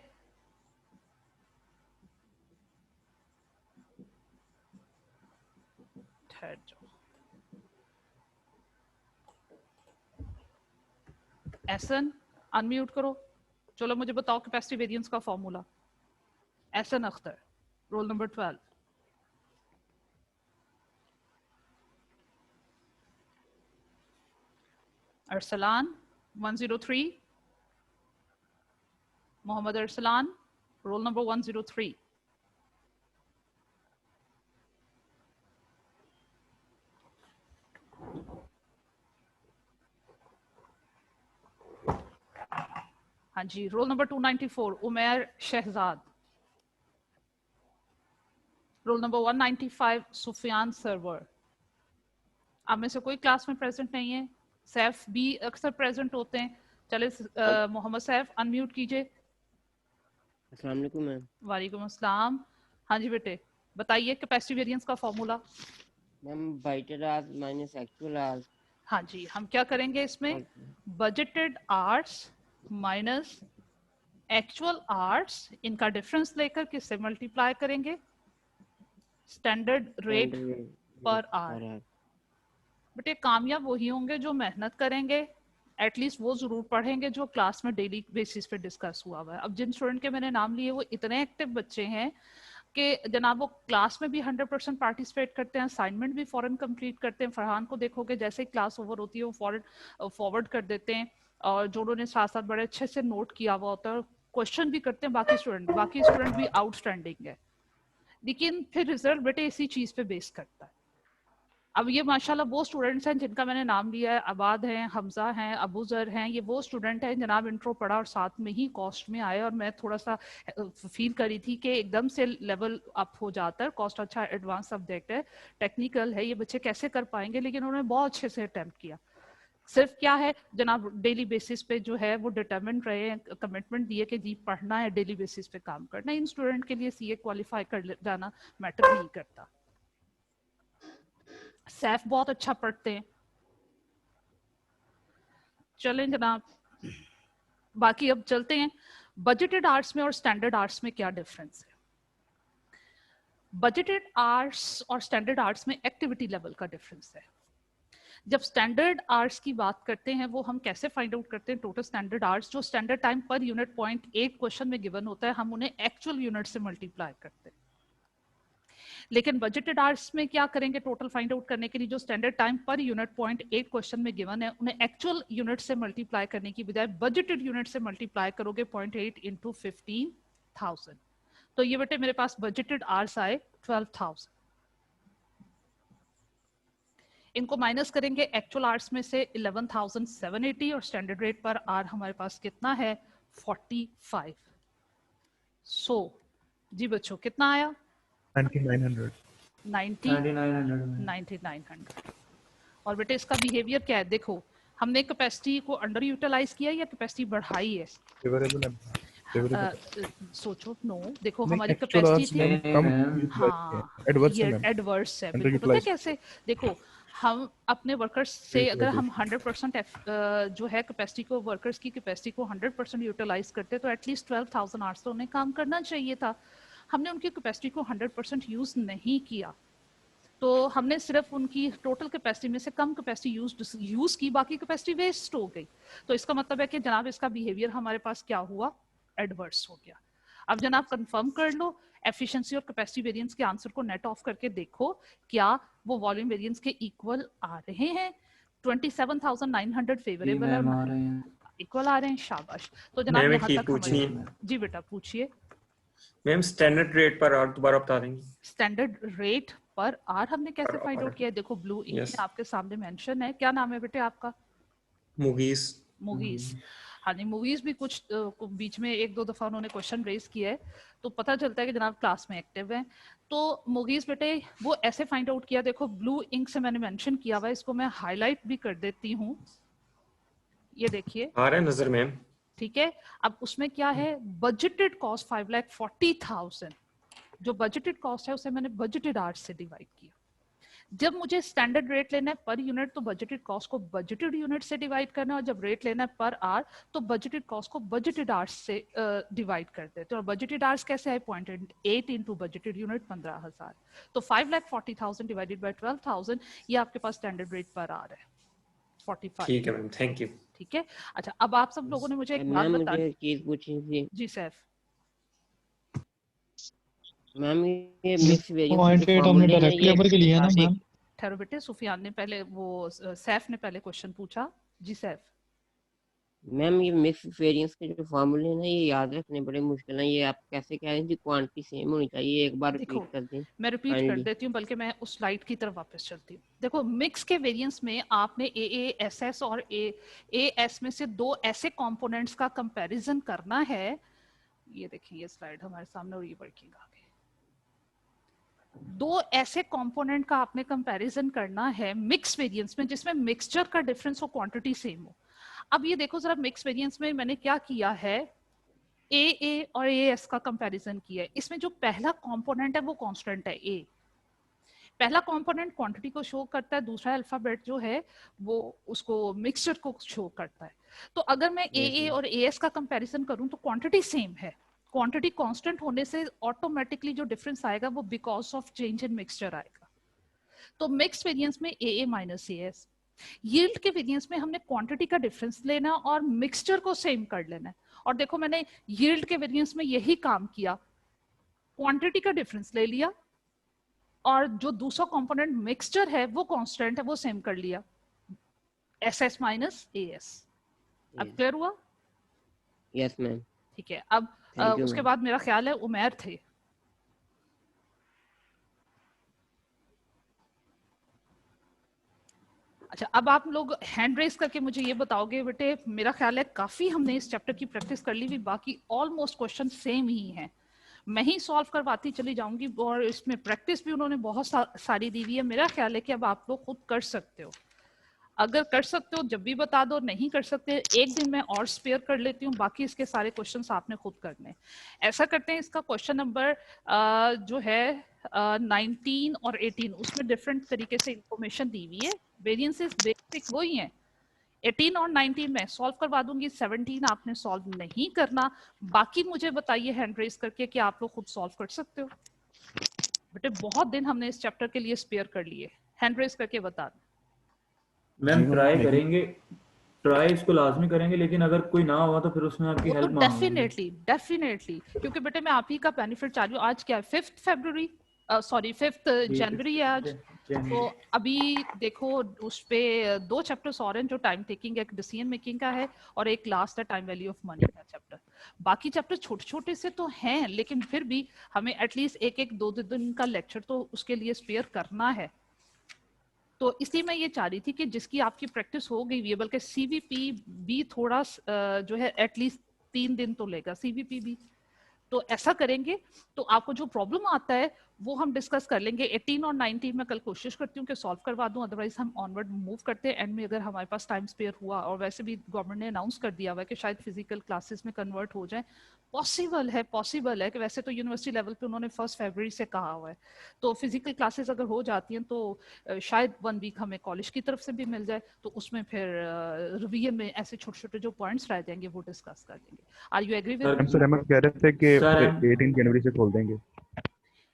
ठहर जाओ, एहसन अनम्यूट करो। चलो मुझे बताओ कैपेसिटी वेरिएंस का formula. Ahsan Akhtar, roll number 12। Arsalan 103, Mohammad Arsalan roll number 103। हाँ जी, roll number 294 Umair Shahzad. Roll number 195 Sufiyan Sarwar. आप में से कोई क्लास में प्रेजेंट नहीं है, सैफ भी अक्सर प्रेजेंट होते हैं। चले मोहम्मद सैफ अनम्यूट कीजिए। अस्सलाम वालेकुम मैम। वालेकुम अस्सलाम। हाँ जी बेटे, बताइए कैपेसिटी वेरिएंस का formula. Ma'am bited hours minus actual hours. हाँ जी, हम क्या करेंगे इसमें, budgeted hours minus actual hours, इनका डिफरेंस लेकर किससे मल्टीप्लाई करेंगे, स्टैंडर्ड रेट पर आवर। बेटे कामयाब वही होंगे जो मेहनत करेंगे, एटलीस्ट वो जरूर पढ़ेंगे जो क्लास में डेली बेसिस पे डिस्कस हुआ हुआ है। अब जिन स्टूडेंट के मैंने नाम लिए वो इतने एक्टिव बच्चे हैं कि जनाब वो क्लास में भी 100% पार्टिसिपेट करते हैं, असाइनमेंट भी फौरन कंप्लीट करते हैं। फरहान को देखोगे जैसे ही क्लास ओवर होती है वो फौरन फॉरवर्ड कर देते हैं, और जो उन्होंने साथ साथ बड़े अच्छे से नोट किया हुआ होता है, क्वेश्चन भी करते हैं। बाकी स्टूडेंट भी आउटस्टैंडिंग है, लेकिन फिर रिजल्ट बेटे इसी चीज पे बेस करता है। अब ये माशाल्लाह वो स्टूडेंट्स हैं जिनका मैंने नाम लिया है, आबाद हैं, हमजा हैं, अबूजर हैं, ये वो स्टूडेंट हैं जनाब इंट्रो पढ़ा और साथ में ही कॉस्ट में आए, और मैं थोड़ा सा फील करी थी कि एकदम से लेवल अप हो जाता है। कॉस्ट अच्छा एडवांस सब्जेक्ट है, टेक्निकल है, ये बच्चे कैसे कर पाएंगे, लेकिन उन्होंने बहुत अच्छे से अटेम्प्ट किया। सिर्फ क्या है जनाब, डेली बेसिस पे जो है वो डिटरमिनेंट रहे हैं, कमिटमेंट दिए कि जी पढ़ना है, डेली बेसिस पे काम करना है। इन स्टूडेंट के लिए सीए क्वालिफाई कर जाना मैटर नहीं करता। सैफ बहुत अच्छा पढ़ते हैं। चलें जनाब, बाकी अब चलते हैं बजटेड आर्ट्स में और स्टैंडर्ड आर्ट्स में क्या डिफरेंस है। बजटेड आर्ट्स और स्टैंडर्ड आर्ट्स में एक्टिविटी लेवल का डिफरेंस है। जब स्टैंडर्ड आवर्स की बात करते हैं वो हम कैसे फाइंड आउट करते हैं, टोटल स्टैंडर्ड आवर्स जो standard time per unit 0.8 question में गिवन होता है, हम उन्हें एक्चुअल यूनिट से मल्टीप्लाई करते हैं। लेकिन बजटेड आवर्स में क्या करेंगे, टोटल फाइंड आउट करने के लिए जो standard time per unit 0.8 question में गिवन है, उन्हें एक्चुअल यूनिट से मल्टीप्लाई करने की बजाय बजटेड यूनिट से मल्टीप्लाई करोगे 0.8 इंटू 15,000। तो ये बेटे मेरे पास बजटेड आवर्स आए 12,000। इनको माइनस करेंगे एक्चुअल आवर्स में से 11,780, और स्टैंडर्ड रेट पर आर हमारे पास कितना है 45। सो जी बच्चों कितना आया? 9900. 90 9900 में 9900। और बेटे इसका बिहेवियर क्या है? देखो हमने कैपेसिटी को अंडर यूटिलाइज किया या कैपेसिटी बढ़ाई है? Favorable है. Favorable. सोचो नो, देखो नहीं, हमारी actual hours कैपेसिटी थी। मैम कम मैम, utilize किए हाँ हैं. Adverse है ये मैम. एडवर्स है, Under बिल्कुल। पता है utilized. कैसे? देखो हम अपने वर्कर्स से अगर हम 100% जो है कैपेसिटी को, वर्कर्स की कैपेसिटी को 100% यूटिलाइज करते तो एटलीस्ट 12,000 आवर्स तो उन्हें काम करना चाहिए था। हमने उनकी कैपेसिटी को 100% यूज नहीं किया, तो हमने सिर्फ उनकी टोटल कैपेसिटी में से कम कैपेसिटी यूज की, बाकी कैपेसिटी वेस्ट हो गई। तो इसका मतलब है कि जनाब इसका बिहेवियर हमारे पास क्या हुआ? एडवर्स हो गया। अब जनाब कंफर्म कर लो, एफिशिएंसी और कैपेसिटी वेरिएंस के आंसर को नेट ऑफ करके देखो क्या वो वॉल्यूम वेरिएंस के इक्वल आ रहे हैं। 27,900 जी फेवरेबल है मैम और आ रहे हैं। इक्वल आ रहे हैं। शाबाश। तो जनाब मैम एक यहाँ चीज तक पूछनी हमारी, है जी बेटा पूछिए। मैम, स्टैंडर्ड रेट पर और दोबारा बता देंगे? स्टैंडर्ड रेट पर आर हमने कैसे पर फाइंड hour. आउट किया है? देखो ब्लू इंक Yes. में आपके सामने मेंशन है। क्या नाम है बेटे आपका? मूवीज। मूवीज। हाँ जी, मूवीज भी कुछ बीच में एक दो दफा उन्होंने क्वेश्चन रेज किया है, तो पता चलता है कि जनाब क्लास में एक्टिव है। तो मूवीज बेटे वो ऐसे फाइंड आउट किया, देखो ब्लू इंक से मैंने मेंशन किया हुआ है, इसको मैं हाईलाइट भी कर देती हूँ, ये देखिए, आ रहा है नजर मैम? ठीक है। अब उसमें क्या है? बजटेड कॉस्ट 5,40,000, जो बजटेड कॉस्ट है उसे मैंने बजटेड आवर्स से डिवाइड किया। जब मुझे स्टैंडर्ड रेट लेना है पर यूनिट तो बजटेड कॉस्ट को बजटेड यूनिट से डिवाइड करना है, और जब रेट लेना है पर आवर तो बजटेड कॉस्ट को बजटेड आवर्स से डिवाइड कर देते हैं। और बजटेड आवर्स कैसे है? 0.8 इंटू बजटेड यूनिट 15,000। तो 5,40,000 डिवाइडेड बाय 12,000, ये आपके पास स्टैंडर्ड रेट पर आवर है 45। ठीक है मैम, थैंक यू। ठीक है। अच्छा अब आप सब लोगों ने मुझे एक बात मैम बता, मुझे एक चीज पूछनी थी। जी सैफ। मैम ये मिक्स वेरिएंस के जो 0.8 हमने फॉर्मूले हैं डायरेक्ट ये लेबर के लिए है ना स्टैटिक, मैम? ठहरो बेटे, सुफियान ने पहले वो सैफ ने पहले क्वेश्चन पूछा। जी सैफ। मैम ये मिक्स वेरिएंस के जो फॉर्मूले हैं ना ये याद रखने बड़े मुश्किल हैं। ये आप कैसे कह रहे हैं कि क्वांटिटी सेम होनी चाहिए? एक बार देखो रिपीट कर दें मैं रिपीट कर काइंडली। देती हूँ, बल्कि मैं उस स्लाइड की तरफ वापस चलती हूँ। देखो मिक्स के वेरिएंस में आपने एएएसएस और एएस में से दो ऐसे कंपोनेंट्स का कंपैरिजन करना है। ये देखिए ये स्लाइड हमारे सामने और ये वर्किंग आ गई। दो ऐसे कंपोनेंट का आपने कंपैरिजन करना है मिक्स वेरिएंस में जिसमें मिक्सचर का डिफरेंस हो, क्वांटिटी सेम हो। अब ये देखो जरा मिक्स वेरिएंस में मैंने क्या किया है, ए और एएस का कंपैरिजन किया है। इसमें जो पहला कंपोनेंट है वो कांस्टेंट है ए। पहला कंपोनेंट क्वांटिटी को शो करता है, दूसरा अल्फाबेट जो है वो उसको मिक्सचर को शो करता है। तो अगर मैं ए और एएस का कंपैरिजन करूं तो क्वांटिटी सेम है, क्वांटिटी कांस्टेंट होने से ऑटोमेटिकली जो डिफरेंस आएगा वो because of change in mixture आएगा। तो मिक्स वेरिएंस में ए माइनस एएस। यील्ड के वेरिएंस में हमने क्वांटिटी का डिफरेंस लेना और मिक्सचर को सेम कर लेना है। और देखो मैंने यील्ड के वेरिएंस में यही काम किया, क्वांटिटी का डिफरेंस ले लिया और जो दूसरा कंपोनेंट मिक्सचर है वो कांस्टेंट है वो सेम कर लिया, S S minus A S. अब क्लियर हुआ? Yes ma'am. ठीक है। अब Thank you, उसके ma'am. बाद मेरा ख्याल है उमेर थे। अच्छा अब आप लोग हैंड रेस करके मुझे ये बताओगे बेटे, मेरा ख्याल है काफी हमने इस चैप्टर की प्रैक्टिस कर ली हुई, बाकी ऑलमोस्ट क्वेश्चन सेम ही हैं। मैं ही सॉल्व करवाती चली जाऊंगी और इसमें प्रैक्टिस भी उन्होंने बहुत सारी दी हुई है। मेरा ख्याल है कि अब आप लोग खुद कर सकते हो। अगर कर सकते हो जब भी बता दो, नहीं कर सकते एक दिन मैं और स्पेयर कर लेती हूँ, बाकी इसके सारे क्वेश्चंस आपने खुद करने। ऐसा करते हैं, इसका क्वेश्चन नंबर जो है 19 और 18 उसमें डिफरेंट तरीके से इंफॉर्मेशन दी हुई है, वेरिएंसेस बेसिक वही हैं। 18 और 19 में सॉल्व करवा दूंगी, 17 आपने सॉल्व नहीं करना। बाकी मुझे बताइए हैंड रेस करके कि आप लोग खुद सॉल्व कर सकते हो। बेटे बहुत दिन हमने इस चैप्टर के लिए स्पेयर कर लिए, हैंड रेस करके बता दें। मैम ट्राई करेंगे, ट्राई इसको लाजमी करेंगे, लेकिन अगर कोई ना हुआ तो फिर उसमें आपकी वो तो हेल्प मांगेंगे। डेफिनेटली क्योंकि बेटे मैं आप ही का बेनिफिट चाह रही हूँ। आज क्या है 5 फरवरी, सॉरी 5 जनवरी है आज। तो अभी देखो उस पे 2 चैप्टर्स और हैं जो टाइम टेकिंग, एक डिसीजन मेकिंग का है और एक लास्ट है टाइम वैल्यू ऑफ मनी का चैप्टर। बाकी चैप्टर छोटे छोटे से तो हैं, लेकिन फिर भी हमें एटलीस्ट एक 2 दिन का लेक्चर तो उसके लिए स्पेयर करना है। तो इसलिए मैं ये चाह रही थी कि जिसकी आपकी प्रैक्टिस हो गई है, बल्कि सीवीपी भी थोड़ा जो है एटलीस्ट 3 दिन तो लेगा सीवीपी भी। तो ऐसा करेंगे तो आपको जो प्रॉब्लम आता है वो हम डिस्कस कर लेंगे। 18 और 19 में कल कोशिश करती हूँ कि सॉल्व करवा दूं, अदरवाइज हम ऑनवर्ड मूव करते हैं। एंड में अगर हमारे पास टाइम स्पेयर हुआ, और वैसे भी गवर्नमेंट ने अनाउंस कर दिया हुआ है कि शायद फिजिकल क्लासेस में कन्वर्ट हो जाए, पॉसिबल है कि वैसे तो यूनिवर्सिटी लेवल पे उन्होंने 1 फरवरी से कहा हुआ है, तो फिजिकल क्लासेस अगर हो जाती हैं तो शायद 1 वीक हमें कॉलेज की तरफ से भी मिल जाए, तो उसमें फिर रिवीजन में ऐसे छोटे छोटे जो पॉइंट्स रह जाएंगे वो डिस्कस कर लेंगे। Are you agree with ma'am sir Ahmad कह रहे थे कि सर 18 जनवरी से खोल देंगे।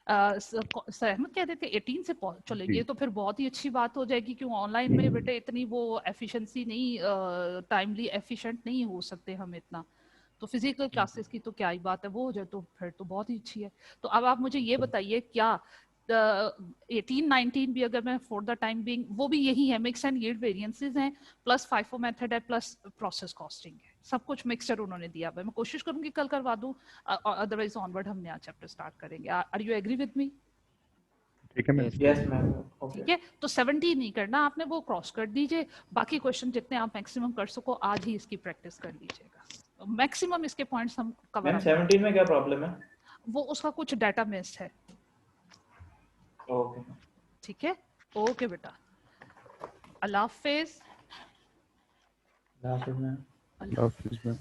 सहमत कह रहे थे 18 से चलो जी। ये तो फिर बहुत ही अच्छी बात हो जाएगी, क्यों ऑनलाइन में बेटे इतनी वो एफिशिएंसी नहीं, टाइमली एफिशिएंट नहीं हो सकते हम इतना, तो फिजिकल क्लासेस की तो क्या ही बात है, वो हो जाए तो फिर तो बहुत ही अच्छी है। तो अब आप मुझे ये बताइए, क्या 18-19 भी अगर मैं फॉर द टाइम बीइंग, वो भी यही है, मिक्स एंड यील्ड वेरिएंसेस हैं, प्लस फाइफो मेथड है, प्लस प्रोसेस कॉस्टिंग है, सब कुछ मिक्सचर उन्होंने दिया है। मैं कोशिश करूंगी कल करवा दूं, अदरवाइज ऑनवर्ड हम नया चैप्टर स्टार्ट करेंगे। Are you agree with me? ठीक है मैम। Yes ma'am. ठीक है, तो 17 नहीं करना आपने, वो क्रॉस कर दीजिए। बाकी क्वेश्चन जितने आप मैक्सिमम कर सको आज ही इसकी प्रैक्टिस कर लीजिएगा, मैक्सिमम इसके पॉइंट्स हम कवर मैम अप 17 में क्या प्रॉब्लम है? वो उसका कुछ डाटा मिस है। ओके ठीक है, ओके बेटा, अल्लाह हाफिज। लास्ट में ऑफिस में